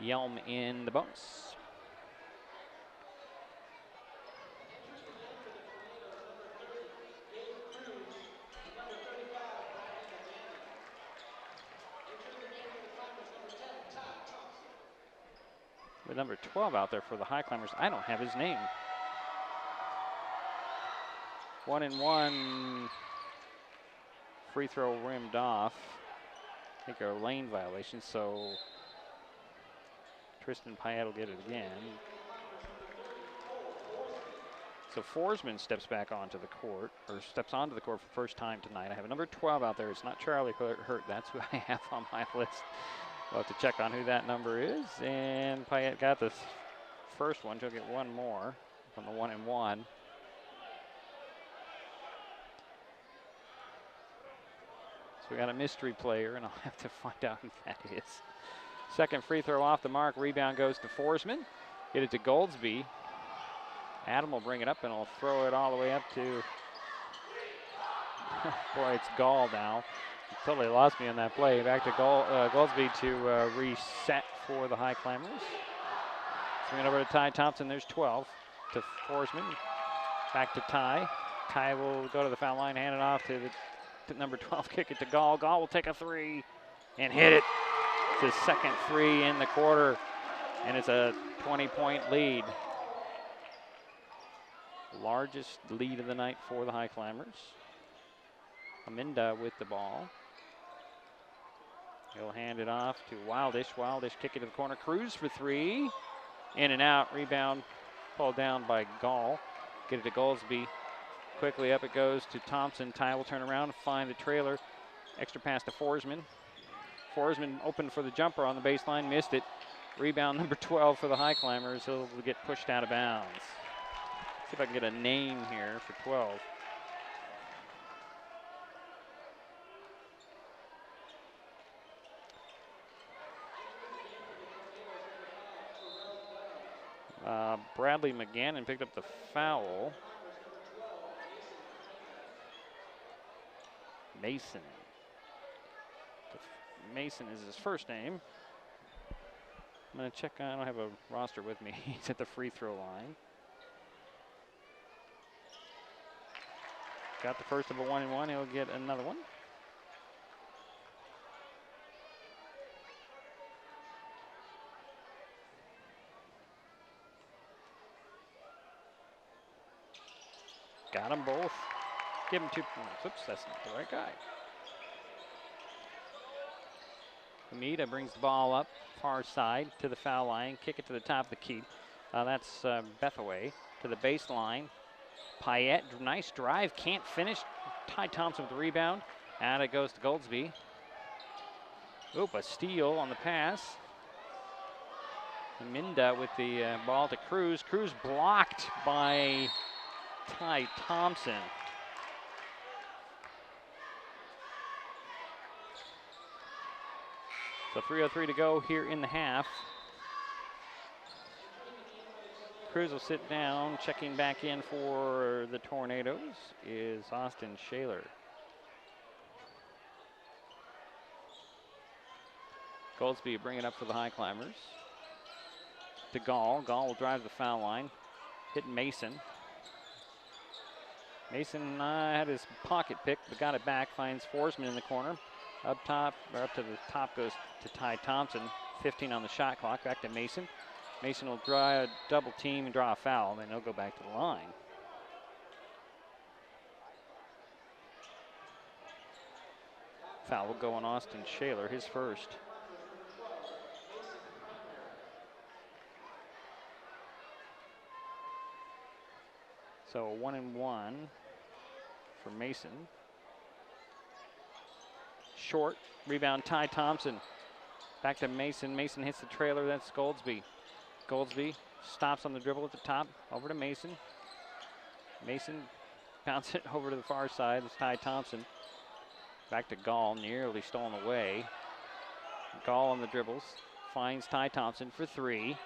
Yelm in the bonus. With number 12 out there for the Highclimbers, I don't have his name. 1-and-1 free throw rimmed off. I think a lane violation, so Tristan Payette will get it again. So Forsman steps back onto the court, or steps onto the court for the first time tonight. I have a number 12 out there. It's not Charlie Hurt. That's who I have on my list. We'll have to check on who that number is. And Payette got this first one. She'll get one more from the 1-and-1. So we got a mystery player, and I'll have to find out who that is. Second free throw off the mark. Rebound goes to Forsman. Get it to Goldsby. Adam will bring it up, and he'll throw it all the way up to, boy, it's Gall now. He totally lost me on that play. Back to Goldsby to reset for the Highclimbers. Swing it over to Ty Thompson. There's 12 to Forsman. Back to Ty. Ty will go to the foul line, hand it off to number 12, kick it to Gall. Gall will take a three and hit it. It's his second three in the quarter, and it's a 20-point lead. Largest lead of the night for the Highclimbers. Aminda with the ball. He'll hand it off to Wildish. Wildish kick it to the corner. Cruz for three. In and out. Rebound pulled down by Gall. Get it to Goldsby. Quickly up it goes to Thompson. Ty will turn around and find the trailer. Extra pass to Forsman. Forsman open for the jumper on the baseline. Missed it. Rebound number 12 for the Highclimbers. He'll get pushed out of bounds. See if I can get a name here for 12. Bradley McGannon picked up the foul. Mason. Mason is his first name. I'm going to check. I don't have a roster with me. He's at the free throw line. Got the first of a 1-and-1. He'll get another one. Got them both. Give him 2 points. Oops, that's not the right guy. Hamida brings the ball up, far side to the foul line. Kick it to the top of the key. That's Bethaway to the baseline. Payette, nice drive, can't finish. Ty Thompson with the rebound. And it goes to Goldsby. Oop, a steal on the pass. Minda with the ball to Cruz. Cruz blocked by Ty Thompson. So 3:03 to go here in the half. Cruz will sit down. Checking back in for the Tornadoes is Austin Shaler. Goldsby bring it up for the Highclimbers. To Gall. Gall will drive the foul line. Hit Mason. Mason had his pocket pick, but got it back. Finds Forsman in the corner. Up top, or up to the top goes to Ty Thompson. 15 on the shot clock. Back to Mason. Mason will draw a double team and draw a foul, and then he'll go back to the line. Foul will go on Austin Shaler, his first. So 1-and-1 for Mason. Short, rebound Ty Thompson. Back to Mason. Mason hits the trailer. That's Goldsby. Goldsby stops on the dribble at the top. Over to Mason. Mason bounces it over to the far side. It's Ty Thompson. Back to Gall. Nearly stolen away. Gall on the dribbles. Finds Ty Thompson for three.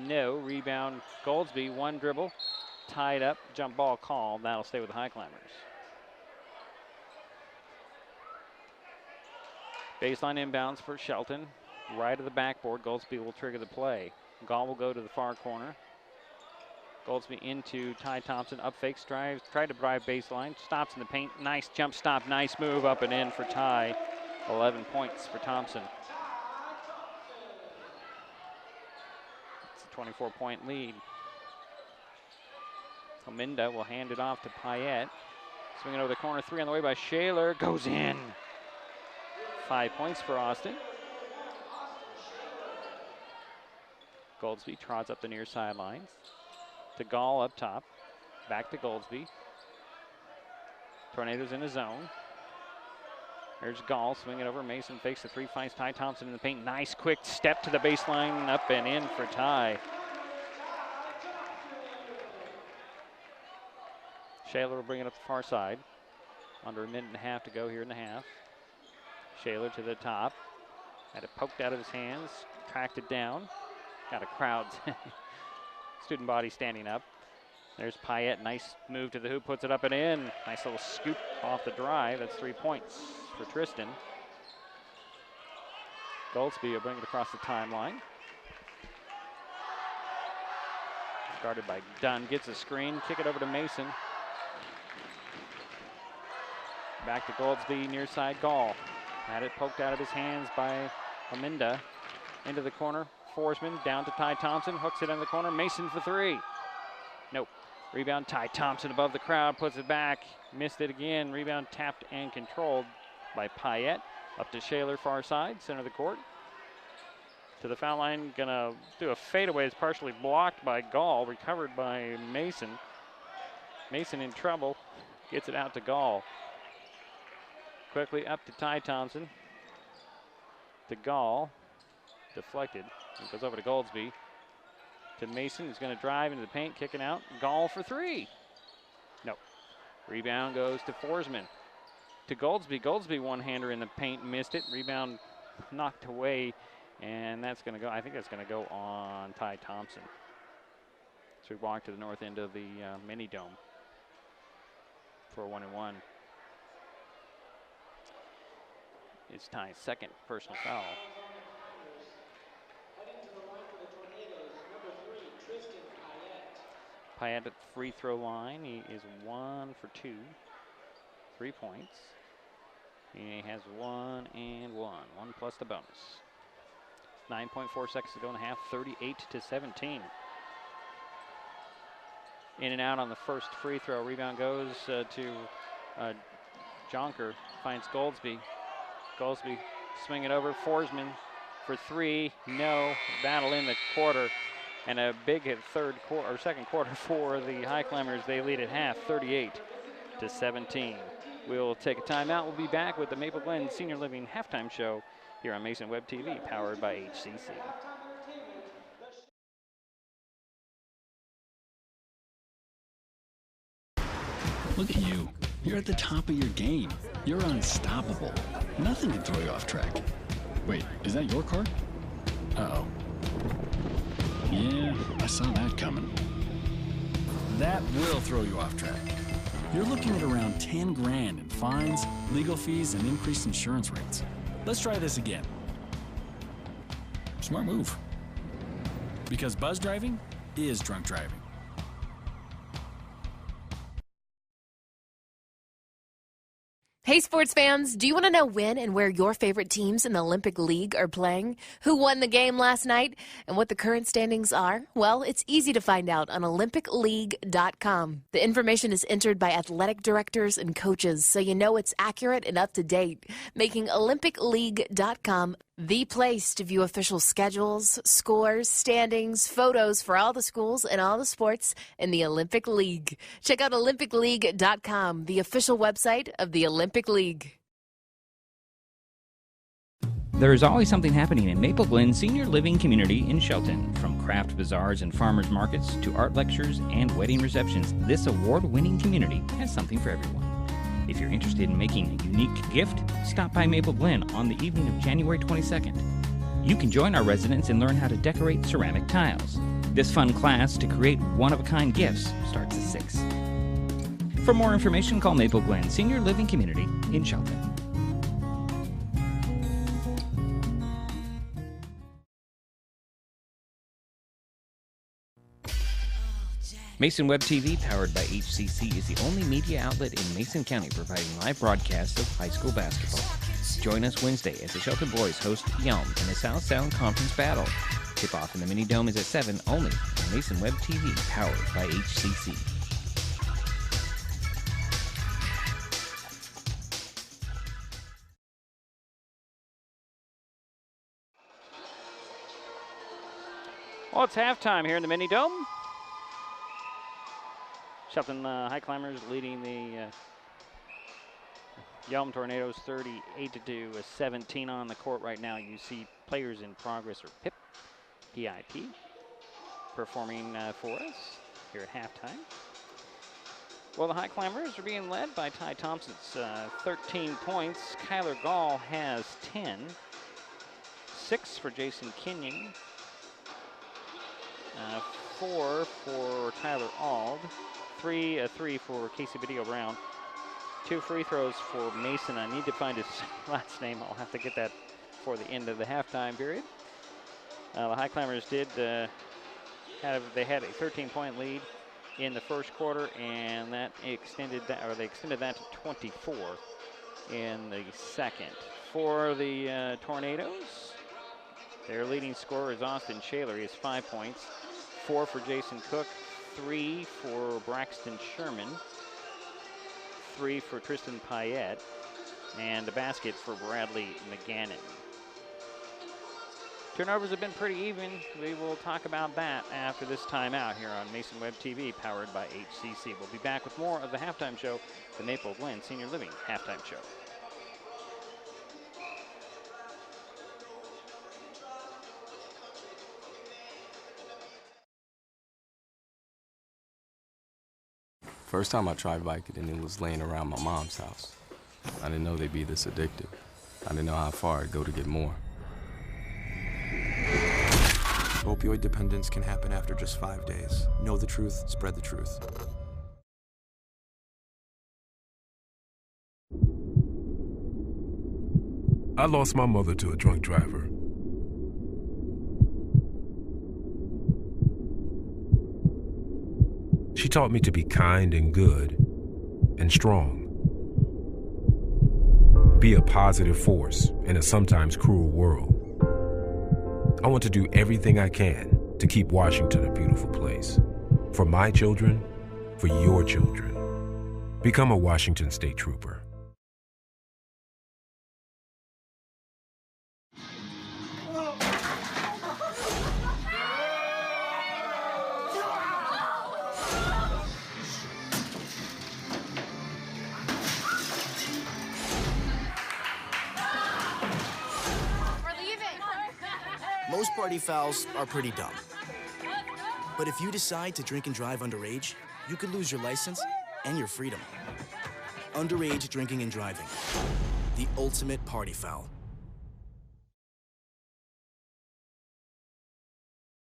No. Rebound Goldsby. One dribble. tied up, jump ball call. That'll stay with the Highclimbers. Baseline inbounds for Shelton. Right of the backboard. Goldsby will trigger the play. Gall will go to the far corner. Goldsby into Ty Thompson. Up fakes, drives, tried to drive baseline. Stops in the paint. Nice jump stop. Nice move up and in for Ty. 11 points for Thompson. It's a 24-point lead. Ominda will hand it off to Payette. Swinging over the corner. 3 on the way by Shaler. Goes in. 5 points for Austin. Goldsby trots up the near sideline. To Gall up top. Back to Goldsby. Tornadoes in his zone. There's Gall swinging over. Mason fakes the 3, finds Ty Thompson in the paint. Nice quick step to the baseline. Up and in for Ty. Shaler will bring it up the far side. Under a minute and a half to go here in the half. Shaler to the top. Had it poked out of his hands. Tracked it down. Got a crowd. Student body standing up. There's Payette. Nice move to the hoop. Puts it up and in. Nice little scoop off the drive. That's 3 points for Tristan. Goldsby will bring it across the timeline. Guarded by Dunn. Gets a screen. Kick it over to Mason. Back to Goldsby. Near side Gall. Had it poked out of his hands by Ominda. Into the corner. Forsman down to Ty Thompson. Hooks it in the corner. Mason for 3. Nope. Rebound. Ty Thompson above the crowd. Puts it back. Missed it again. Rebound tapped and controlled by Payette. Up to Shaler, far side. Center of the court. To the foul line. Gonna do a fadeaway. It's partially blocked by Gall. Recovered by Mason. Mason in trouble. Gets it out to Gall. Quickly up to Ty Thompson. To Gall. Deflected. It goes over to Goldsby. To Mason, who's going to drive into the paint, kicking out. Gall for 3. Nope. Rebound goes to Forsman. To Goldsby. Goldsby one-hander in the paint, missed it. Rebound knocked away, and that's going to go, I think that's going to go on Ty Thompson. So we walk to the north end of the mini dome for a 1-and-1. It's Ty's second personal foul. Payette at the free throw line. He is 1 for 2. 3 points. He has 1 and 1. 1 plus the bonus. 9.4 seconds to go in the half. 38-17. In and out on the first free throw. Rebound goes to Jonker. Finds Goldsby. Goldsby swing it over. Forsman for 3. No. Battle in the quarter. And a big hit second quarter for the Highclimbers. They lead at half, 38-17. We'll take a timeout. We'll be back with the Maple Glen Senior Living halftime show here on Mason Web TV, powered by HCC. Look at you. You're at the top of your game. You're unstoppable. Nothing can throw you off track. Wait, is that your car? Uh-oh. Yeah, I saw that coming. That will throw you off track. You're looking at around 10 grand in fines, legal fees, and increased insurance rates. Let's try this again. Smart move. Because buzz driving is drunk driving. Hey sports fans, do you want to know when and where your favorite teams in the Olympic League are playing? Who won the game last night? And what the current standings are? Well, it's easy to find out on OlympicLeague.com. The information is entered by athletic directors and coaches, so you know it's accurate and up to date, making OlympicLeague.com the place to view official schedules, scores, standings, photos for all the schools and all the sports in the Olympic League. Check out OlympicLeague.com, the official website of the Olympic League. There is always something happening in Maple Glen Senior Living Community in Shelton. From craft bazaars and farmers markets to art lectures and wedding receptions, this award-winning community has something for everyone. If you're interested in making a unique gift, stop by Maple Glen on the evening of January 22nd. You can join our residents and learn how to decorate ceramic tiles. This fun class to create one-of-a-kind gifts starts at 6. For more information, call Maple Glen Senior Living Community in Shelton. Mason Web TV, powered by HCC, is the only media outlet in Mason County providing live broadcasts of high school basketball. Join us Wednesday as the Shelton boys host Yelm in the South Sound Conference Battle. Tip-off in the Mini Dome is at 7 only on Mason Web TV, powered by HCC. Well, it's halftime here in the Mini Dome. Shelton Highclimbers leading the Yelm Tornadoes 38-2 with 17 on the court right now. You see players in progress, or PIP, performing for us here at halftime. Well, the Highclimbers are being led by Ty Thompson's 13 points. Kyler Gall has 10. 6 for Jason Kenyon. 4 for Tyler Ald. 3 for Casey Badillo Brown. 2 free throws for Mason. I need to find his last name. I'll have to get that for the end of the halftime period. The Highclimbers had a 13-point lead in the first quarter, and they extended that to 24 in the second. For the Tornadoes, their leading scorer is Austin Shaler. He has 5 points. 4 for Jason Cook. 3 for Braxton Sherman, 3 for Tristan Payette, and a basket for Bradley McGannon. Turnovers have been pretty even. We will talk about that after this timeout here on Mason Web TV, powered by HCC. We'll be back with more of the halftime show, the Maple Glen Senior Living halftime show. First time I tried biking, it was laying around my mom's house. I didn't know they'd be this addictive. I didn't know how far I'd go to get more. Opioid dependence can happen after just 5 days. Know the truth, spread the truth. I lost my mother to a drunk driver. She taught me to be kind and good and strong. Be a positive force in a sometimes cruel world. I want to do everything I can to keep Washington a beautiful place. For my children, for your children. Become a Washington State Trooper. Most party fouls are pretty dumb. But if you decide to drink and drive underage, you could lose your license and your freedom. Underage drinking and driving. The ultimate party foul.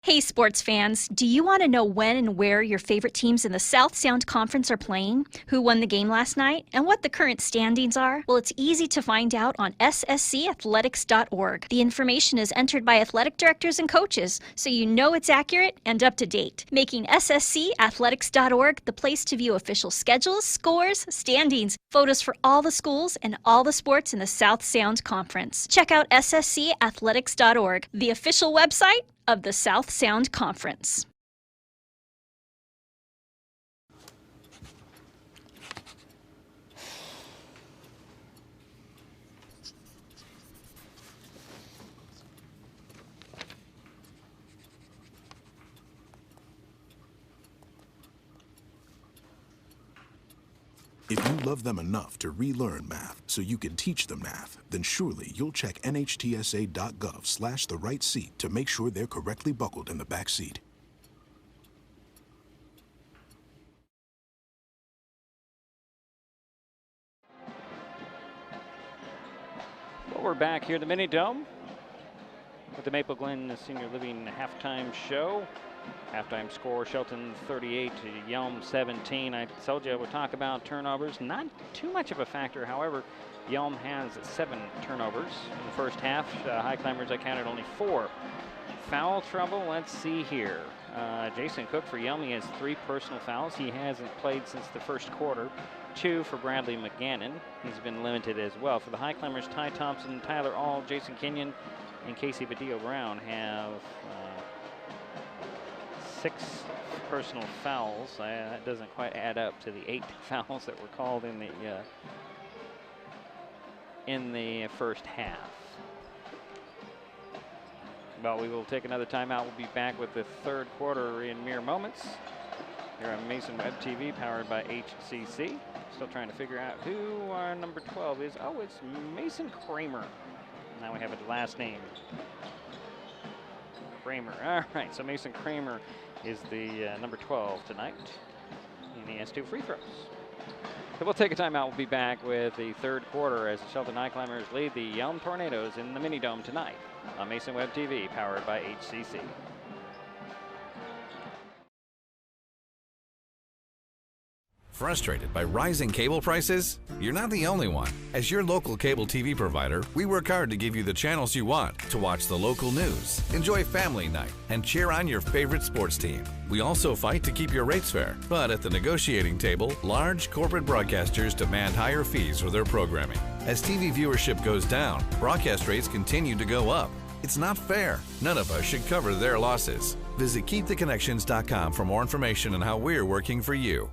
Hey sports fans, do you want to know when and where your favorite teams in the South Sound Conference are playing, who won the game last night, and what the current standings are? Well, it's easy to find out on sscathletics.org. The information is entered by athletic directors and coaches, so you know it's accurate and up to date, making sscathletics.org the place to view official schedules, scores, standings, photos for all the schools and all the sports in the South Sound Conference. Check out sscathletics.org, the official website of the South Sound Conference. If you love them enough to relearn math so you can teach them math, then surely you'll check nhtsa.gov/the-right-seat to make sure they're correctly buckled in the back seat. Well, we're back here at the Mini Dome with the Maple Glen Senior Living halftime show. Halftime score, Shelton 38 to Yelm 17. I told you I would talk about turnovers. Not too much of a factor, however. Yelm has 7 turnovers in the first half. Highclimbers, I counted only 4. Foul trouble, let's see here. Jason Cook for Yelm, he has 3 personal fouls. He hasn't played since the first quarter. 2 for Bradley McGannon. He's been limited as well. For the Highclimbers, Ty Thompson, Tyler Auld, Jason Kenyon, and Casey Badillo Brown have 6 personal fouls. That doesn't quite add up to the 8 fouls that were called in the first half. But we will take another timeout. We'll be back with the third quarter in mere moments here on Mason Web TV, powered by HCC. Still trying to figure out who our number 12 is. Oh, it's Mason Kramer. Now we have a last name. Kramer. All right, so Mason Kramer is the number 12 tonight, and he has 2 free throws. So we'll take a timeout. We'll be back with the third quarter as the Shelton Highclimbers lead the Yelm Tornadoes in the Mini Dome tonight on Mason Web TV, powered by HCC. Frustrated by rising cable prices? You're not the only one. As your local cable TV provider, we work hard to give you the channels you want to watch the local news, enjoy family night, and cheer on your favorite sports team. We also fight to keep your rates fair, but at the negotiating table, large corporate broadcasters demand higher fees for their programming. As TV viewership goes down, broadcast rates continue to go up. It's not fair. None of us should cover their losses. Visit KeepTheConnections.com for more information on how we're working for you.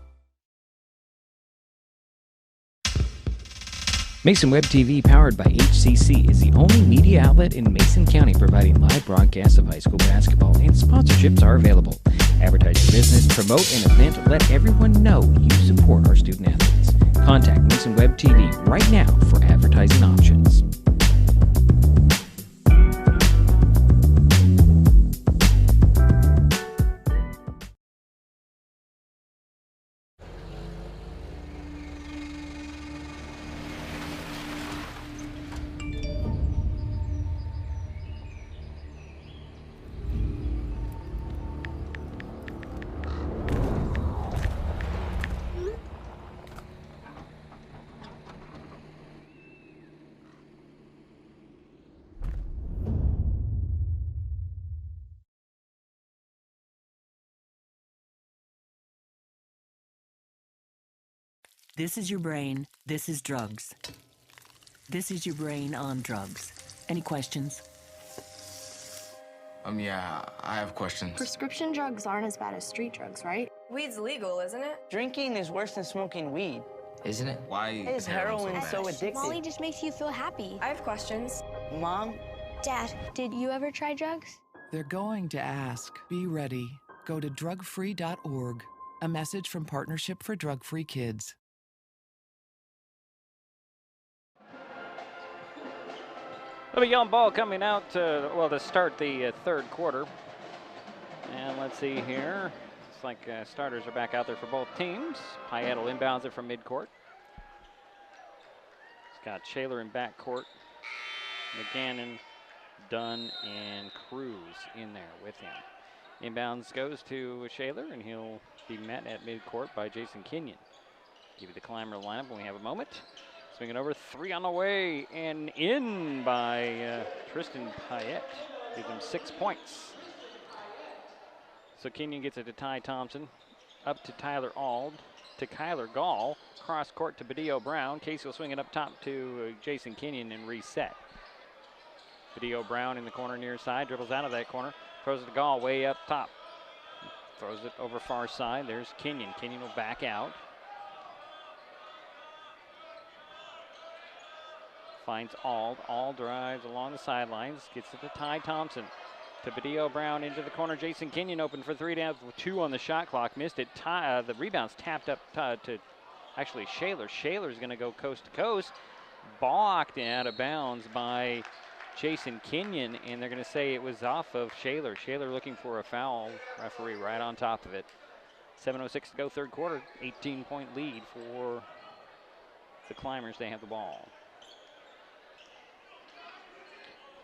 Mason Web TV, powered by HCC, is the only media outlet in Mason County providing live broadcasts of high school basketball, and sponsorships are available. Advertise your business, promote an event, let everyone know you support our student athletes. Contact Mason Web TV right now for advertising options. This is your brain. This is drugs. This is your brain on drugs. Any questions? Yeah, I have questions. Prescription drugs aren't as bad as street drugs, right? Weed's legal, isn't it? Drinking is worse than smoking weed. Isn't it? Why is heroin so addictive? Molly just makes you feel happy. I have questions. Mom? Dad, did you ever try drugs? They're going to ask. Be ready. Go to drugfree.org. A message from Partnership for Drug-Free Kids. Little Yelm ball coming out to start the third quarter. And let's see here. Looks like starters are back out there for both teams. Payette will inbounds it from midcourt. He's got Shaler in backcourt. McGannon, Dunn, and Cruz in there with him. Inbounds goes to Shaler, and he'll be met at midcourt by Jason Kenyon. Give you the Climber lineup when we have a moment. Swinging over, 3 on the way, and in by Tristan Payette. Gives him 6 points. So Kenyon gets it to Ty Thompson, up to Tyler Auld, to Kyler Gall, cross court to Badillo Brown. Casey will swing it up top to Jason Kenyon and reset. Badillo Brown in the corner near side, dribbles out of that corner, throws it to Gall way up top. Throws it over far side, there's Kenyon. Kenyon will back out. Finds Auld. Auld drives along the sidelines. Gets it to Ty Thompson. To Badillo Brown into the corner. Jason Kenyon open for 3 down with 2 on the shot clock. Missed it. The rebound's tapped up to actually Shaler. Shaler's going to go coast to coast. Balked out of bounds by Jason Kenyon, and they're going to say it was off of Shaler. Shaler looking for a foul. Referee right on top of it. 7:06 to go third quarter. 18-point lead for the Climbers. They have the ball.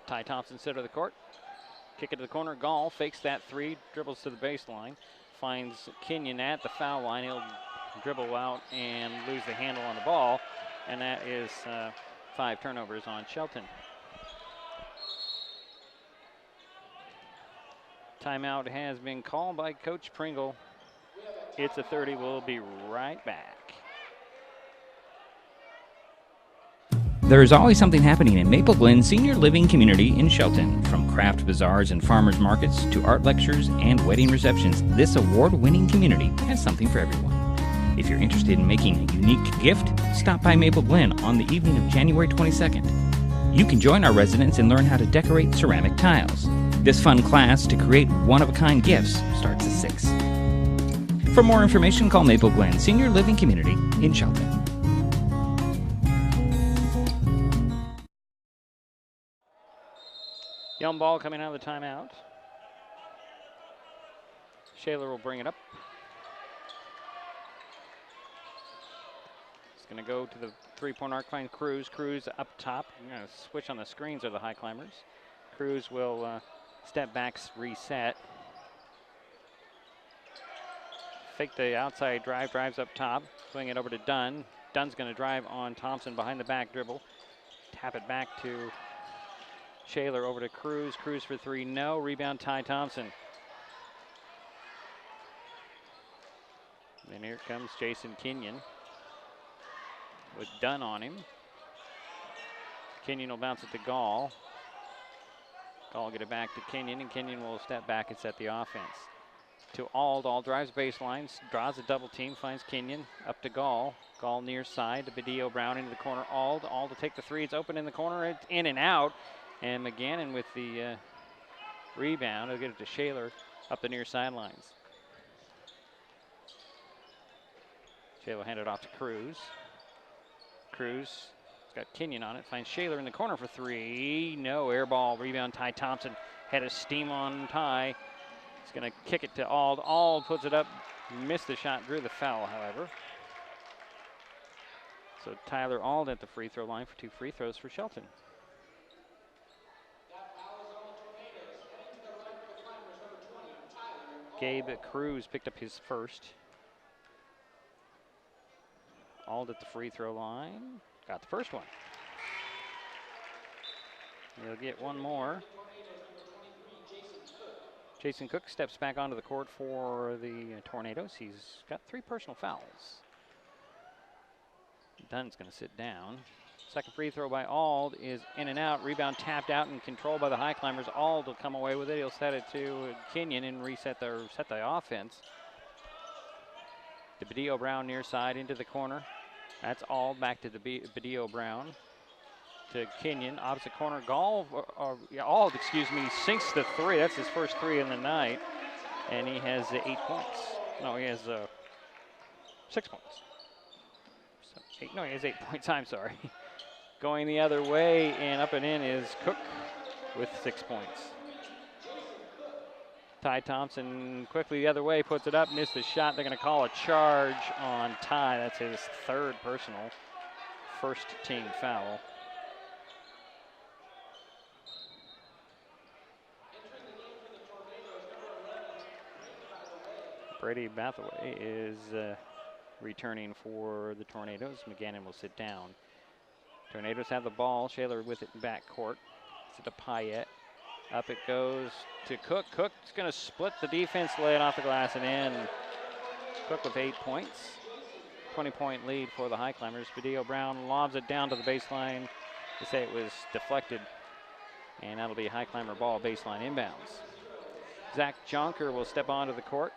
Ty Thompson center of the court. Kick it to the corner. Gall fakes that three, dribbles to the baseline, finds Kenyon at the foul line. He'll dribble out and lose the handle on the ball, and that is 5 turnovers on Shelton. Timeout has been called by Coach Pringle. It's a 30. We'll be right back. There is always something happening in Maple Glen Senior Living Community in Shelton. From craft bazaars and farmers markets to art lectures and wedding receptions, this award-winning community has something for everyone. If you're interested in making a unique gift, stop by Maple Glen on the evening of January 22nd. You can join our residents and learn how to decorate ceramic tiles. This fun class to create one-of-a-kind gifts starts at 6. For more information, call Maple Glen Senior Living Community in Shelton. Yelm ball coming out of the timeout. Shaler will bring it up. It's going to go to the three-point arc, find Cruz. Cruz up top. We're going to switch on the screens of the Highclimbers. Cruz will step back, reset. Fake the outside drive, drives up top. Swing it over to Dunn. Dunn's going to drive on Thompson behind the back dribble. Tap it back to Shaler, over to Cruz. Cruz for three, no. Rebound, Ty Thompson. Then here comes Jason Kenyon with Dunn on him. Kenyon will bounce it to Gall. Gall will get it back to Kenyon, and Kenyon will step back and set the offense. To Ald. Ald drives baseline, draws a double team, finds Kenyon. Up to Gall. Gall near side to Badillo Brown into the corner. Ald to take the three. It's open in the corner. It's in and out. And McGannon with the rebound. He'll get it to Shaler up the near sidelines. Shaler hand it off to Cruz. Cruz has got Kenyon on it. Finds Shaler in the corner for three. No, air ball. Rebound, Ty Thompson. Had a steam on Ty. He's going to kick it to Ald. Ald puts it up. Missed the shot. Drew the foul, however. So Tyler Ald at the free throw line for 2 free throws for Shelton. Gabe Cruz picked up his first. Ald at the free throw line. Got the first one. He'll get one more. Jason Cook steps back onto the court for the Tornadoes. He's got 3 personal fouls. Dunn's going to sit down. Second free throw by Ald is in and out. Rebound tapped out and controlled by the Highclimbers. Ald will come away with it. He'll set it to Kenyon and set the offense. To Badillo Brown near side into the corner. That's Ald back to the Badillo Brown. To Kenyon, opposite corner. Ald, sinks the three. That's his first 3 in the night. And he has 8 points. No, he has 6 points. He has 8 points, I'm sorry. Going the other way and up and in is Cook with 6 points. Ty Thompson quickly the other way, puts it up, missed the shot. They're going to call a charge on Ty. That's his 3rd personal, first team foul. Brady Bathaway is returning for the Tornadoes. McGannon will sit down. Tornadoes have the ball. Shaler with it in backcourt. To Payette. Up it goes to Cook. Cook's going to split the defense, lay it off the glass and in. Cook with 8 points. 20-point lead for the Highclimbers. Badillo Brown lobs it down to the baseline. They say it was deflected. And that'll be a Highclimber ball, baseline inbounds. Zach Jonker will step onto the court.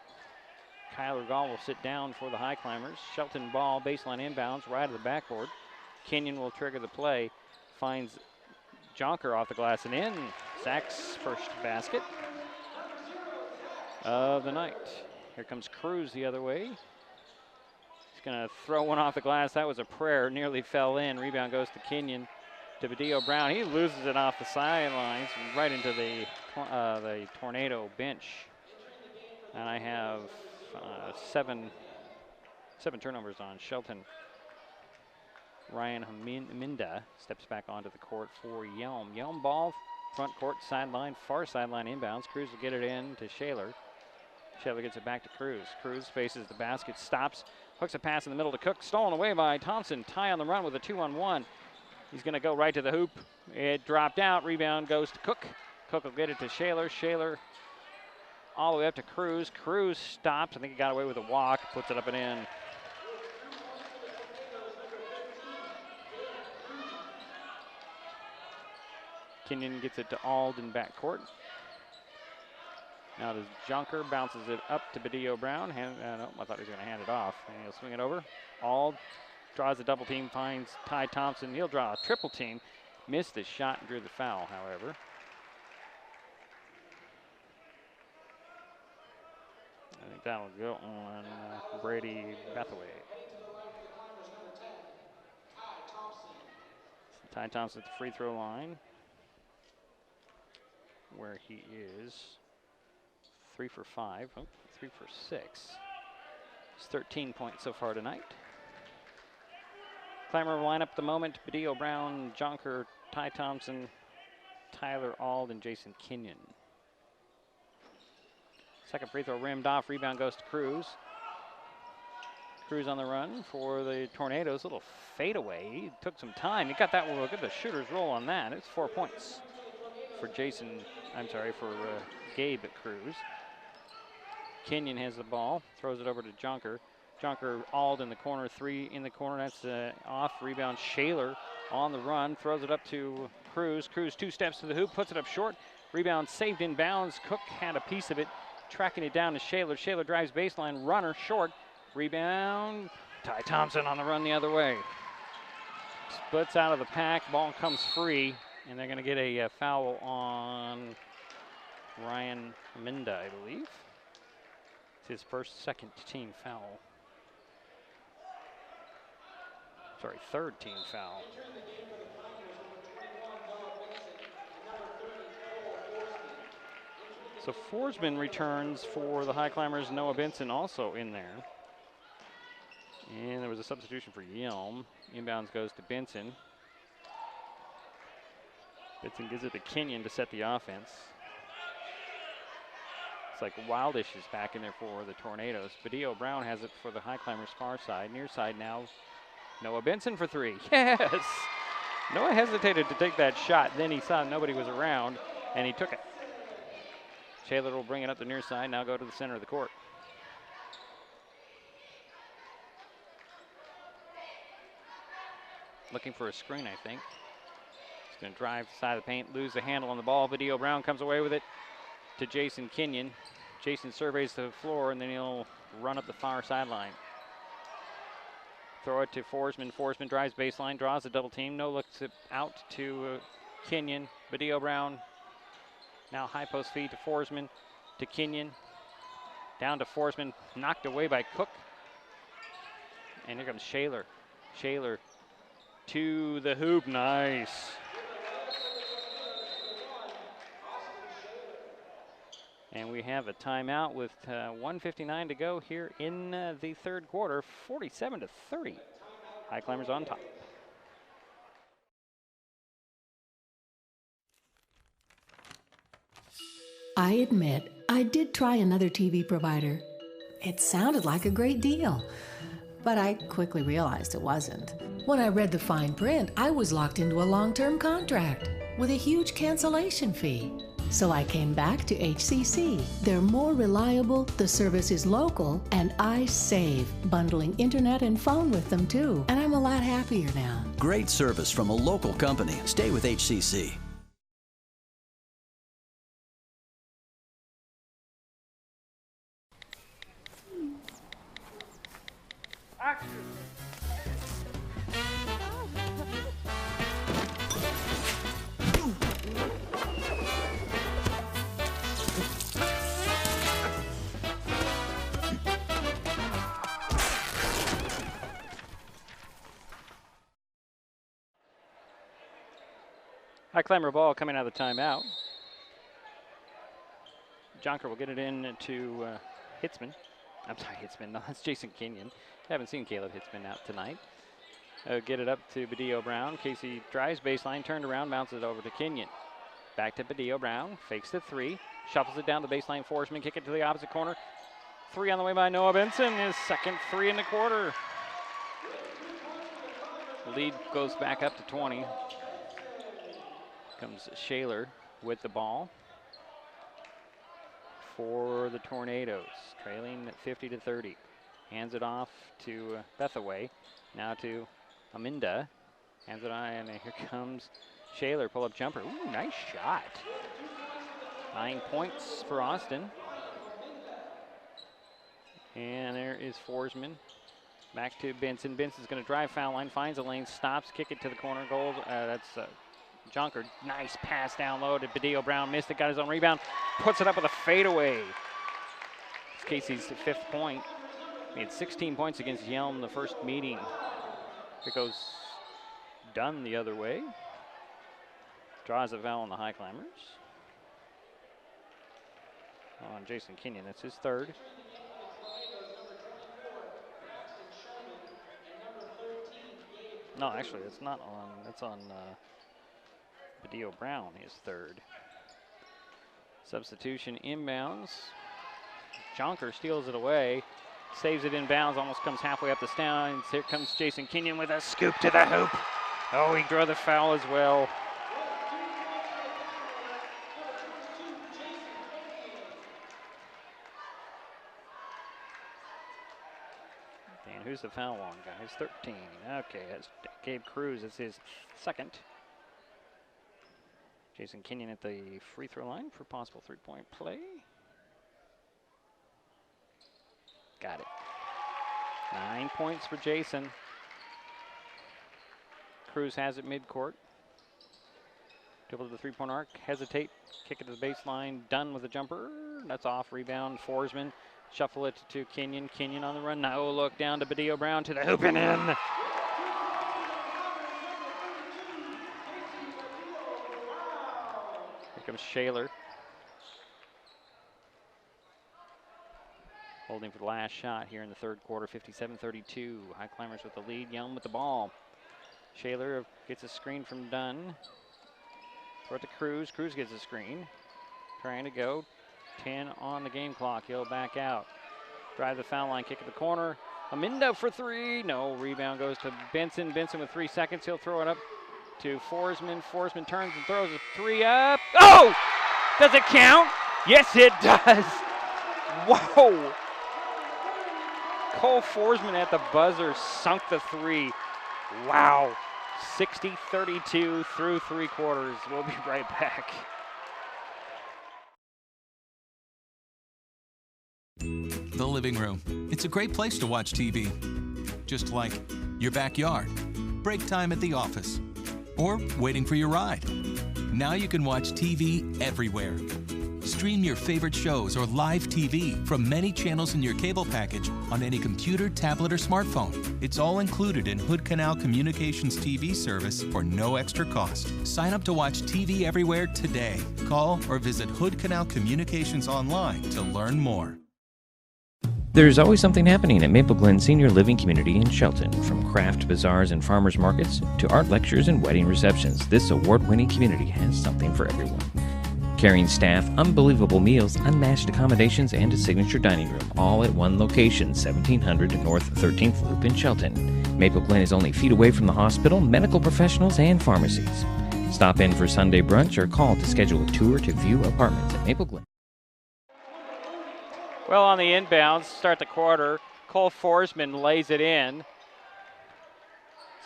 Kyler Gall will sit down for the Highclimbers. Shelton ball, baseline inbounds, right of the backboard. Kenyon will trigger the play. Finds Jonker off the glass and in. Zach's first basket of the night. Here comes Cruz the other way. He's going to throw one off the glass. That was a prayer. Nearly fell in. Rebound goes to Kenyon. To Badillo Brown. He loses it off the sidelines right into the Tornado bench. And I have 7 turnovers on Shelton. Ryan Minda steps back onto the court for Yelm. Yelm ball front court, sideline, far sideline inbounds. Cruz will get it in to Shaler. Shaler gets it back to Cruz. Cruz faces the basket, stops, hooks a pass in the middle to Cook. Stolen away by Thompson. Ty on the run with a 2-on-1. He's going to go right to the hoop. It dropped out. Rebound goes to Cook. Cook will get it to Shaler. Shaler all the way up to Cruz. Cruz stops. I think he got away with a walk. Puts it up and in. Kenyon gets it to Alden backcourt. Now does Junker, bounces it up to Badillo Brown. No, I thought he was going to hand it off. And he'll swing it over. Ald draws a double team, finds Ty Thompson. He'll draw a triple team. Missed the shot and drew the foul, however. I think that'll go on Brady Bethaway. Ty Thompson at the free throw line, where he is 3 for 5, 3 for 6. It's 13 points so far tonight. Climber line up at the moment: Badillo Brown, Jonker, Ty Thompson, Tyler Ald, and Jason Kenyon. Second free throw rimmed off. Rebound goes to Cruz. Cruz on the run for the Tornadoes. Little fadeaway. He took some time. He got that one. Look at the shooter's roll on that. It's 4 points for Gabe at Cruz. Kenyon has the ball. Throws it over to Jonker. Jonker Ald in the corner. 3 in the corner. That's off. Rebound Shaler on the run. Throws it up to Cruz. Cruz 2 steps to the hoop. Puts it up short. Rebound saved in bounds. Cook had a piece of it. Tracking it down to Shaler. Shaler drives baseline. Runner short. Rebound. Ty Thompson on the run the other way. Splits out of the pack. Ball comes free. And they're going to get a foul on Ryan Minda, I believe. It's his second team foul. Sorry, third team foul. So Forsman returns for the Highclimbers. Noah Benson also in there. And there was a substitution for Yelm. Inbounds goes to Benson. Benson gives it to Kenyon to set the offense. It's like Wildish is back in there for the Tornadoes. Badillo Brown has it for the Highclimbers far side. Near side now, Noah Benson for 3. Yes! Noah hesitated to take that shot. Then he saw nobody was around, and he took it. Shaler will bring it up the near side. Now go to the center of the court. Looking for a screen, I think. He's going to drive to the side of the paint, lose the handle on the ball. Badillo Brown comes away with it to Jason Kenyon. Jason surveys the floor, and then he'll run up the far sideline. Throw it to Forsman. Forsman drives baseline, draws a double team. No looks it out to Kenyon. Badillo Brown. Now high post feed to Forsman, to Kenyon. Down to Forsman, knocked away by Cook. And here comes Shaler. Shaler to the hoop, nice. And we have a timeout with 1:59 to go here in the third quarter, 47-30. Highclimbers on top. I admit, I did try another TV provider. It sounded like a great deal, but I quickly realized it wasn't. When I read the fine print, I was locked into a long-term contract with a huge cancellation fee. So I came back to HCC. They're more reliable, the service is local, and I save, bundling internet and phone with them too. And I'm a lot happier now. Great service from a local company. Stay with HCC. Highclimber ball coming out of the timeout. Jonker will get it in to Hitzman. I'm sorry, Hitzman. No, that's Jason Kenyon. Haven't seen Caleb Hitzman out tonight. Get it up to Badillo Brown. Casey drives baseline, turned around, bounces it over to Kenyon. Back to Badillo. Brown fakes the three. Shuffles it down the baseline. Forsman kick it to the opposite corner. Three on the way by Noah Benson. His second three in the quarter. Lead goes back up to 20. Comes Shaler with the ball for the Tornadoes, trailing 50-30. Hands it off to Bethaway. Now to Aminda. Hands it on, and here comes Shaler. Pull-up jumper. Ooh, nice shot. 9 points for Austin. And there is Forsman. Back to Benson. Benson's going to drive foul line, finds a lane, stops, kick it to the corner goal. That's Junker. Nice pass down low to Badillo. Brown missed it, got his own rebound, puts it up with a fadeaway. It's Casey's 5th point. He had 16 points against Yelm the first meeting. It goes Dunn the other way. Draws a foul on the Highclimbers. On Jason Kenyon, that's his 3rd. No, actually, it's not on. That's on Badillo Brown, his 3rd. Substitution inbounds. Jonker steals it away, saves it inbounds, almost comes halfway up the stands. Here comes Jason Kenyon with a scoop to the hoop. Oh, he drew the foul as well. And who's the foul on, guys? 13. Okay, that's Gabe Cruz. It's his 2nd. Jason Kenyon at the free throw line for possible 3-point play. Got it. 9 points for Jason. Cruz has it midcourt. Dribble to the 3-point arc. Hesitate. Kick it to the baseline. Done with a jumper. That's off. Rebound. Forsman. Shuffle it to Kenyon. Kenyon on the run. Now look down to Badillo Brown to the hoop and in. Here comes Shaler. Holding for the last shot here in the 3rd quarter. 57-32. Highclimbers with the lead. Yelm with the ball. Shaler gets a screen from Dunn. Throw it to Cruz. Cruz gets a screen. Trying to go. 10 on the game clock. He'll back out. Drive the foul line. Kick at the corner. Aminda for 3. No. Rebound goes to Benson. Benson with 3 seconds. He'll throw it up to Forsman. Forsman turns and throws a 3 up. Oh! Does it count? Yes, it does. Whoa. Cole Forsman at the buzzer sunk the 3. Wow. 60-32 through 3 quarters. We'll be right back. The living room. It's a great place to watch TV. Just like your backyard, break time at the office, or waiting for your ride. Now you can watch TV everywhere. Stream your favorite shows or live TV from many channels in your cable package on any computer, tablet, or smartphone. It's all included in Hood Canal Communications TV service for no extra cost. Sign up to watch TV everywhere today. Call or visit Hood Canal Communications online to learn more. There's always something happening at Maple Glen Senior Living Community in Shelton. From craft bazaars and farmers markets to art lectures and wedding receptions, this award-winning community has something for everyone. Caring staff, unbelievable meals, unmatched accommodations, and a signature dining room, all at one location, 1700 North 13th Loop in Shelton. Maple Glen is only feet away from the hospital, medical professionals, and pharmacies. Stop in for Sunday brunch or call to schedule a tour to view apartments at Maple Glen. Well, on the inbounds, start the quarter, Cole Forsman lays it in.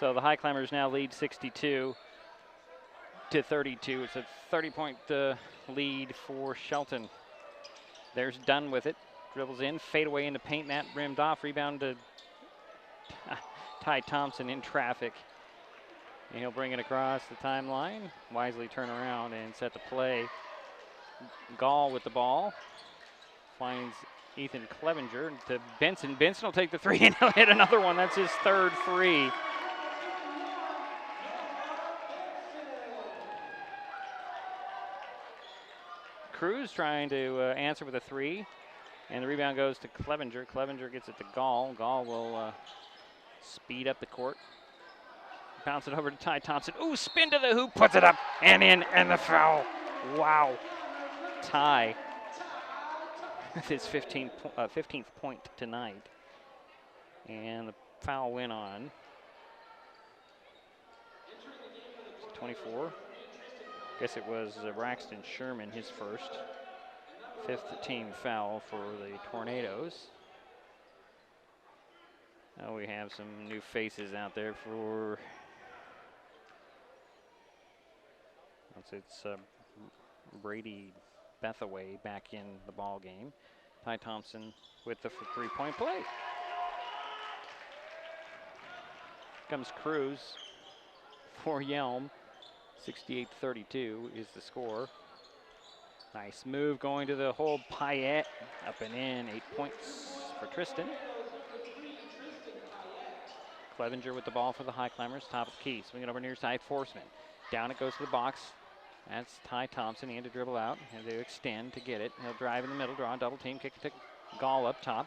So the Highclimbers now lead 62-32. It's a 30-point lead for Shelton. There's Dunn with it. Dribbles in, fade away into paint net, rimmed off, rebound to Ty Thompson in traffic. And he'll bring it across the timeline. Wisely turn around and set the play. Gall with the ball. Finds Ethan Clevenger to Benson. Benson will take the 3 and he'll hit another one. That's his 3rd 3. Cruz trying to answer with a 3. And the rebound goes to Clevenger. Clevenger gets it to Gall. Gall will speed up the court. Bounce it over to Ty Thompson. Ooh, spin to the hoop, puts it up and in, and the foul. Wow. Ty with his 15th point tonight. And the foul went on 24. Guess it was Braxton Sherman, his first. 5th team foul for the Tornadoes. Now we have some new faces out there for, it's Brady Bethaway back in the ball game. Ty Thompson with the three-point play. Comes Cruz for Yelm. 68-32 is the score. Nice move going to the hole. Payette up and in. 8 points for Tristan. Clevenger with the ball for the Highclimbers. Top of the key. Swinging over near side. Forsman. Down it goes to the box. That's Ty Thompson. He had to dribble out. And they extend to get it. He'll drive in the middle. Draw a double team. Kick it to Gall up top.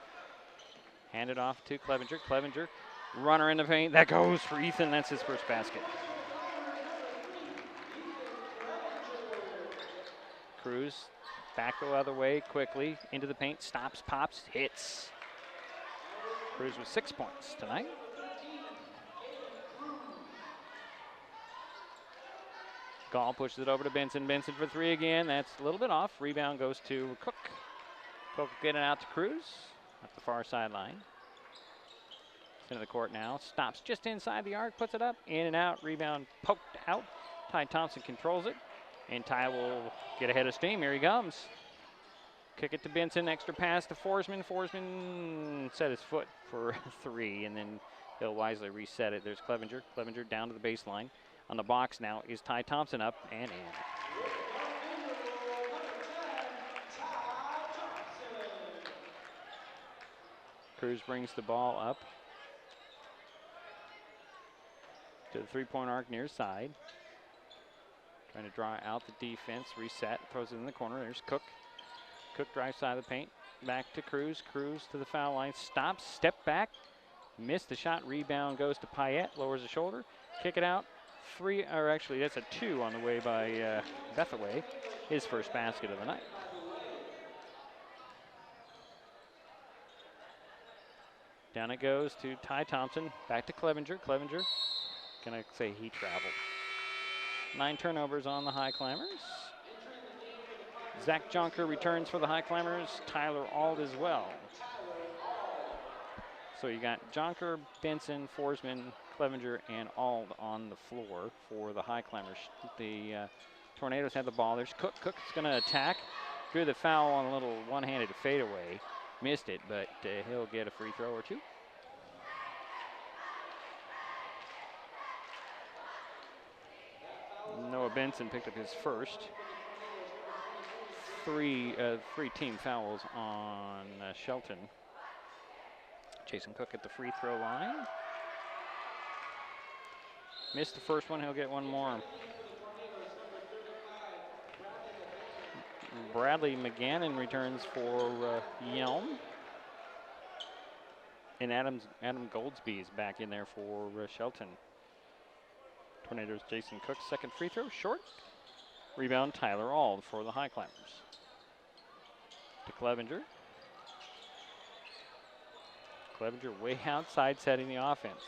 Hand it off to Clevenger. Clevenger. Runner in the paint. That goes for Ethan. That's his first basket. Cruz back the other way quickly. Into the paint. Stops. Pops. Hits. Cruz with 6 points tonight. Gall pushes it over to Benson. Benson for three again. That's a little bit off. Rebound goes to Cook. Cook getting out to Cruz at the far sideline. Into the court now. Stops just inside the arc. Puts it up. In and out. Rebound poked out. Ty Thompson controls it. And Ty will get ahead of steam. Here he comes. Kick it to Benson. Extra pass to Forsman. Forsman set his foot for three. And then he'll wisely reset it. There's Clevenger. Clevenger down to the baseline. On the box now is Ty Thompson up and in. Cruz brings the ball up to the three-point arc near side. Trying to draw out the defense, reset, throws it in the corner. There's Cook. Cook drives side of the paint. Back to Cruz. Cruz to the foul line. Stops, step back. Missed the shot. Rebound goes to Payette. Lowers the shoulder. Kick it out. Three, or actually that's a two on the way by Bethaway. His first basket of the night. Down it goes to Ty Thompson. Back to Clevenger. Clevenger, can I say he traveled? 9 turnovers on the Highclimbers. Zach Jonker returns for the Highclimbers. Tyler Auld as well. So you got Jonker, Benson, Forsman, Clevenger, and Auld on the floor for the Highclimbers. The Tornadoes have the ball. There's Cook. Cook's going to attack. Drew the foul on a little one-handed fadeaway. Missed it, but he'll get a free throw or two. Noah Benson picked up his first. Three team fouls on Shelton. Jason Cook at the free throw line. Missed the first one, he'll get one more. Bradley McGannon returns for Yelm. And Adam Goldsby is back in there for Shelton. Tornadoes Jason Cook's second free throw, short. Rebound Tyler Auld for the Highclimbers. To Clevenger. Clevenger way outside setting the offense.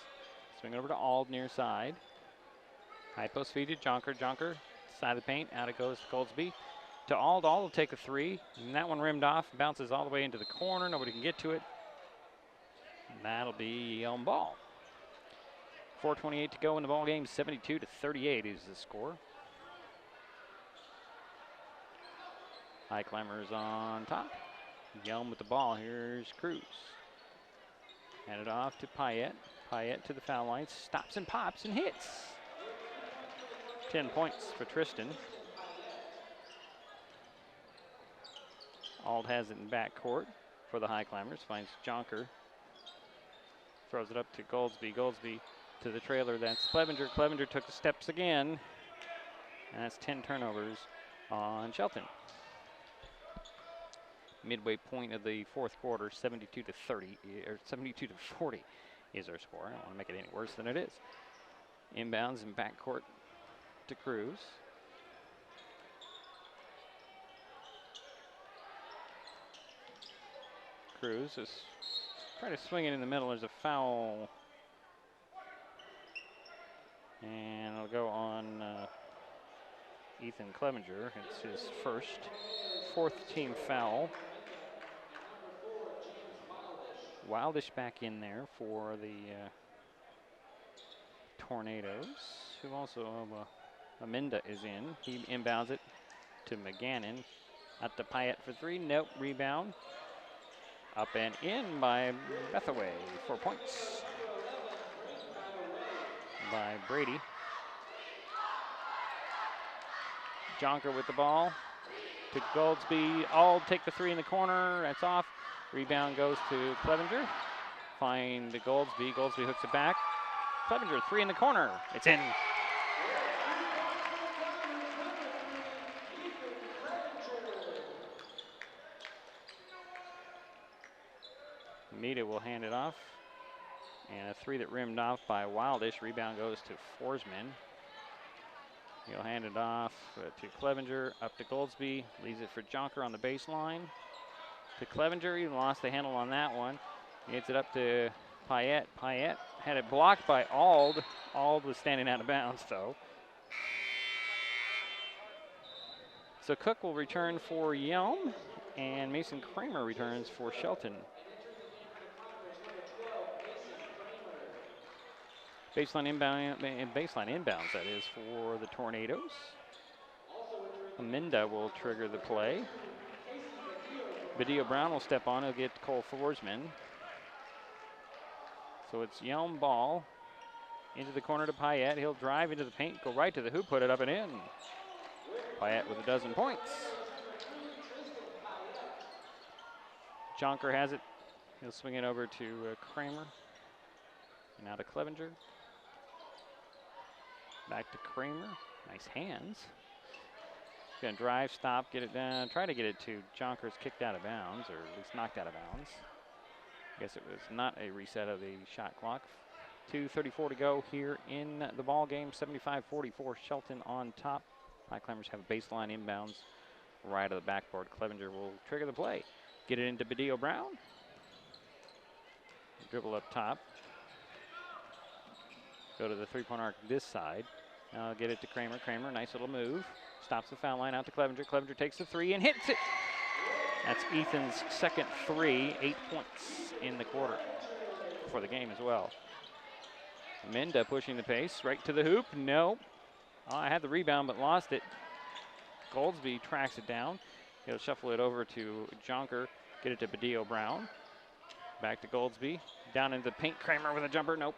Swing over to Auld near side. High post feed to Jonker. Jonker, side of the paint. Out it goes to Goldsby. To Auld. Auld will take a three. And that one rimmed off. Bounces all the way into the corner. Nobody can get to it. And that'll be Yelm ball. 4:28 to go in the ball game. 72-38 is the score. Highclimbers on top. Yelm with the ball. Here's Cruz. Hand it off to Payette. Payette to the foul line. Stops and pops and hits. 10 points for Tristan. Auld has it in backcourt for the Highclimbers. Finds Jonker. Throws it up to Goldsby. Goldsby to the trailer. That's Clevenger. Clevenger took the steps again. And that's 10 turnovers on Shelton. Midway point of the fourth quarter, 72-30, or 72-40 is our score. I don't want to make it any worse than it is. Inbounds in backcourt to Cruz. Cruz is trying to swing it in the middle. There's a foul. And it'll go on Ethan Clevenger. It's his fourth team foul. Wildish back in there for the Tornadoes, who also, Aminda is in. He inbounds it to McGannon. Out to Pyatt for three. Nope. Rebound. Up and in by Bethaway. 4 points by Brady. Jonker with the ball to Goldsby. All take the three in the corner. That's off. Rebound goes to Clevenger. Find Goldsby. Goldsby hooks it back. Clevenger, three in the corner. It's in. Mita will hand it off. And a three that rimmed off by Wildish. Rebound goes to Forsman. He'll hand it off to Clevenger, up to Goldsby, leaves it for Jonker on the baseline. To Clevenger, he lost the handle on that one. He hits it up to Pyatt. Pyatt had it blocked by Ald. Ald was standing out of bounds, though. So Cook will return for Yelm, and Mason Kramer returns for Shelton. Baseline inbounds, that is, for the Tornadoes. Aminda will trigger the play. Badillo Brown will step on. He'll get Cole Forsman. So it's Yelm ball into the corner to Pyatt. He'll drive into the paint, go right to the hoop, put it up and in. Pyatt with a dozen points. Jonker has it. He'll swing it over to Kramer. And now to Clevenger. Back to Kramer. Nice hands. Gonna drive, stop, get it down, try to get it to Jonker's kicked out of bounds, or at least knocked out of bounds. I guess it was not a reset of the shot clock. 2:34 to go here in the ball game. 75-44, Shelton on top. Highclimbers have a baseline inbounds right of the backboard. Clevenger will trigger the play. Get it into Badillo Brown. Dribble up top. Go to the three-point arc this side. Now get it to Kramer. Kramer, nice little move. Stops the foul line out to Clevenger. Clevenger takes the three and hits it. That's Ethan's second three, 8 points in the quarter for the game as well. Minda pushing the pace right to the hoop. No. Oh, I had the rebound but lost it. Goldsby tracks it down. He'll shuffle it over to Jonker. Get it to Badillo Brown. Back to Goldsby. Down into the paint. Kramer with a jumper. Nope.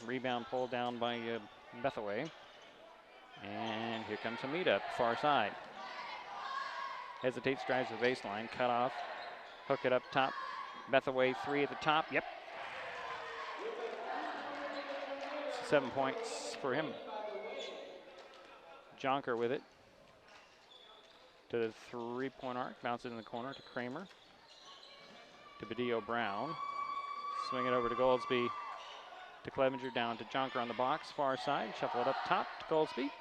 Rebound pulled down by Bethaway. And here comes Hamida, far side. Hesitates, drives the baseline, cut off. Hook it up top. Bethaway, three at the top. Yep. 7 points for him. Jonker with it. To the three-point arc. Bounces in the corner to Kramer. To Badillo Brown. Swing it over to Goldsby. To Clevenger, down to Jonker on the box, far side. Shuffle it up top to Goldsby.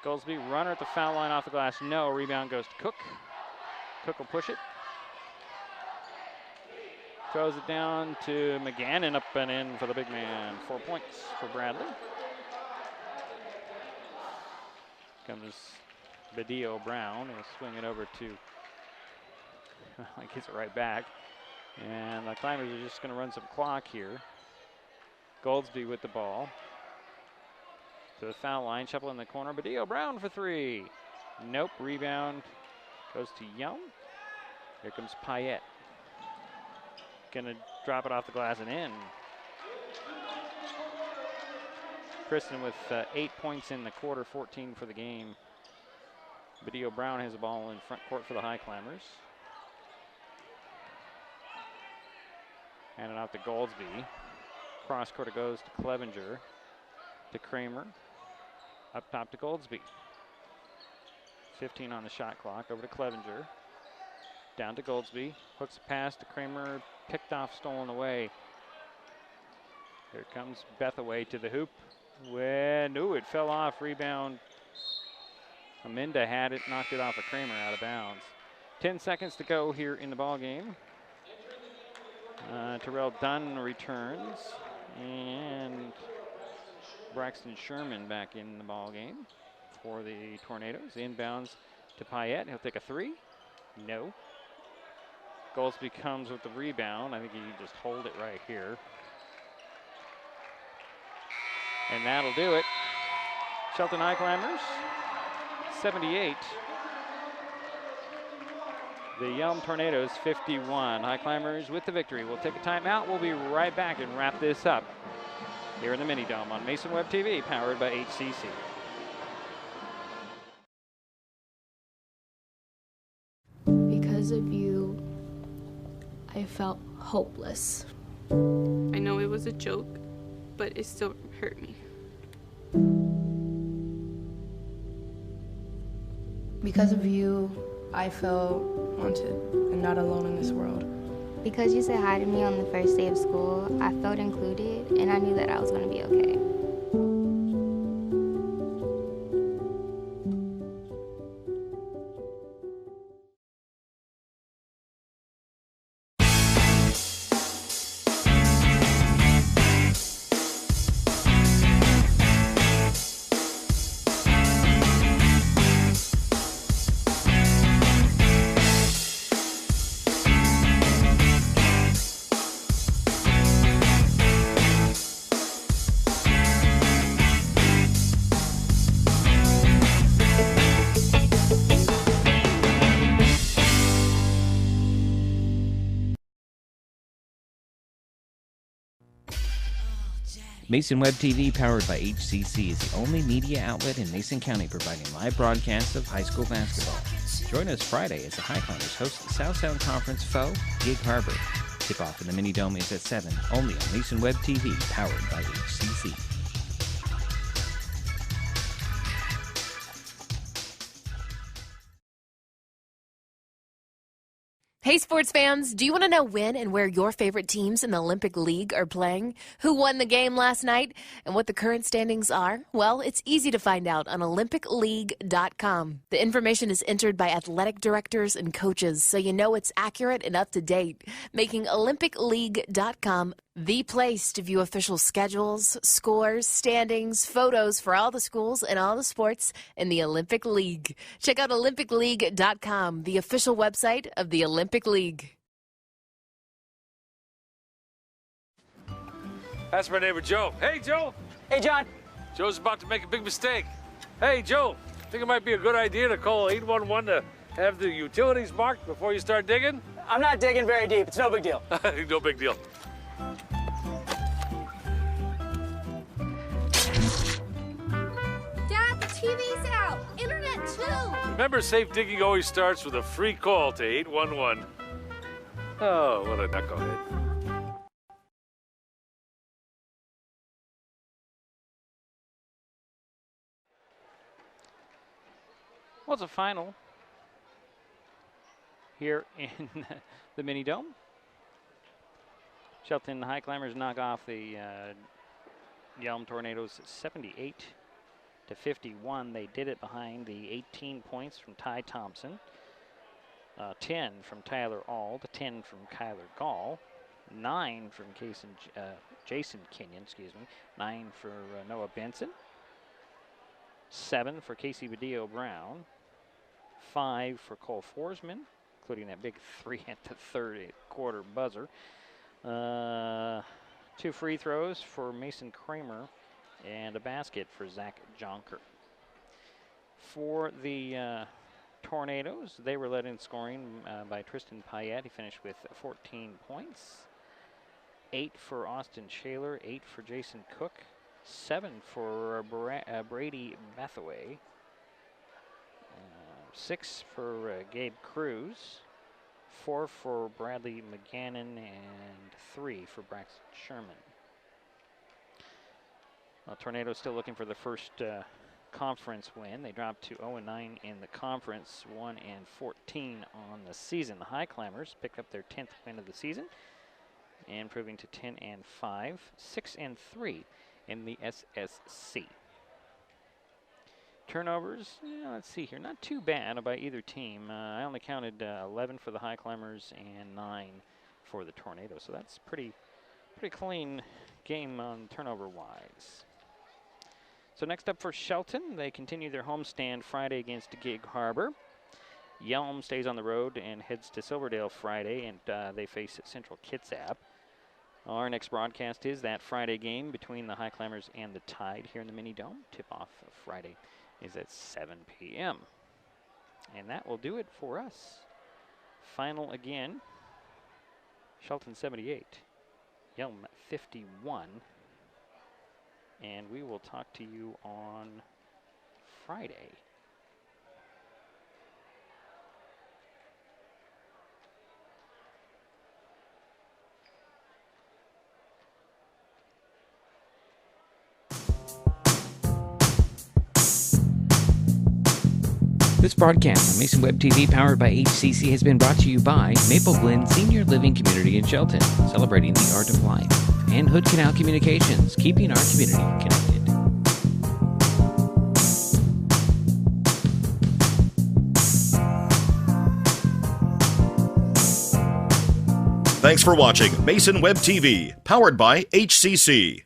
Goldsby, runner at the foul line off the glass. No, rebound goes to Cook. Cook will push it. Throws it down to McGannon, up and in for the big man. 4 points for Bradley. Comes Badillo Brown. He'll swing it over to, he gets it right back. And the Climbers are just going to run some clock here. Goldsby with the ball. To the foul line, shuffle in the corner. Badillo Brown for three. Nope, rebound goes to Yelm. Here comes Pyatt. Gonna drop it off the glass and in. Kristen with 8 points in the quarter, 14 for the game. Badillo Brown has the ball in front court for the Highclimbers. Hand it off to Goldsby. Cross court it goes to Clevenger. To Kramer. Up top to Goldsby. 15 on the shot clock. Over to Clevenger. Down to Goldsby. Hooks a pass to Kramer. Picked off, stolen away. Here comes Bethaway to the hoop. When, ooh, it fell off. Rebound. Aminda had it, knocked it off of Kramer out of bounds. 10 seconds to go here in the ball game. Terrell Dunn returns, and Braxton Sherman back in the ball game for the Tornadoes. Inbounds to Payette. He'll take a three. No. Goldsby comes with the rebound. I think he can just hold it right here. And that'll do it. Shelton Highclimbers, 78. The Yelm Tornadoes, 51. Highclimbers with the victory. We'll take a timeout. We'll be right back and wrap this up here in the Mini Dome on Mason Web TV, powered by HCC. Because of you, I felt hopeless. I know it was a joke, but it still hurt me. Because of you, I felt wanted and not alone in this world. Because you said hi to me on the first day of school, I felt included and I knew that I was going to be okay. Mason Web TV, powered by HCC, is the only media outlet in Mason County providing live broadcasts of high school basketball. Join us Friday as the Highclimbers host the South Sound Conference foe, Gig Harbor. Tip-off in the Mini Dome is at 7, only on Mason Web TV, powered by HCC. Hey, sports fans, do you want to know when and where your favorite teams in the Olympic League are playing? Who won the game last night? And what the current standings are? Well, it's easy to find out on OlympicLeague.com. The information is entered by athletic directors and coaches, so you know it's accurate and up to date, making OlympicLeague.com the place to view official schedules, scores, standings, photos for all the schools and all the sports in the Olympic League. Check out OlympicLeague.com, the official website of the Olympic League. That's my neighbor Joe. Hey, Joe. Hey, John. Joe's about to make a big mistake. Hey, Joe, think it might be a good idea to call 811 to have the utilities marked before you start digging? I'm not digging very deep. It's no big deal. No big deal. Dad, the TV's out. Internet too. Remember, safe digging always starts with a free call to 811. Oh, what a knucklehead. Well, it's a final here in the Mini Dome. Shelton Highclimbers knock off the Yelm Tornadoes 78-51. They did it behind the 18 points from Ty Thompson, 10 from Tyler Auld, 10 from Kyler Gall, 9 from Jason Kenyon, 9 for Noah Benson, 7 for Casey Badillo Brown, 5 for Cole Forsman, including that big 3 at the third quarter buzzer. 2 free throws for Mason Kramer and a basket for Zach Jonker. For the Tornadoes, they were led in scoring by Tristan Payette. He finished with 14 points. 8 for Austin Shaler, 8 for Jason Cook, 7 for Brady Bathaway, 6 for Gabe Cruz, 4 for Bradley McGannon, and 3 for Braxton Sherman. Tornadoes still looking for the first conference win. They dropped to 0-9 in the conference, 1-14 on the season. The Highclimbers picked up their 10th win of the season and improving to 10-5, 6-3 in the SSC. Turnovers, let's see here, not too bad by either team. I only counted 11 for the Highclimbers and 9 for the Tornadoes. So that's pretty clean game on turnover-wise. So next up for Shelton, they continue their homestand Friday against Gig Harbor. Yelm stays on the road and heads to Silverdale Friday, and they face Central Kitsap. Our next broadcast is that Friday game between the Highclimbers and the Tide here in the Mini Dome. Tip-off of Friday is at 7 p.m. And that will do it for us. Final again, Shelton 78, Yelm 51. And we will talk to you on Friday. This broadcast on Mason Web TV, powered by HCC, has been brought to you by Maple Glen Senior Living Community in Shelton, celebrating the art of life, and Hood Canal Communications, keeping our community connected. Thanks for watching Mason Web TV, powered by HCC.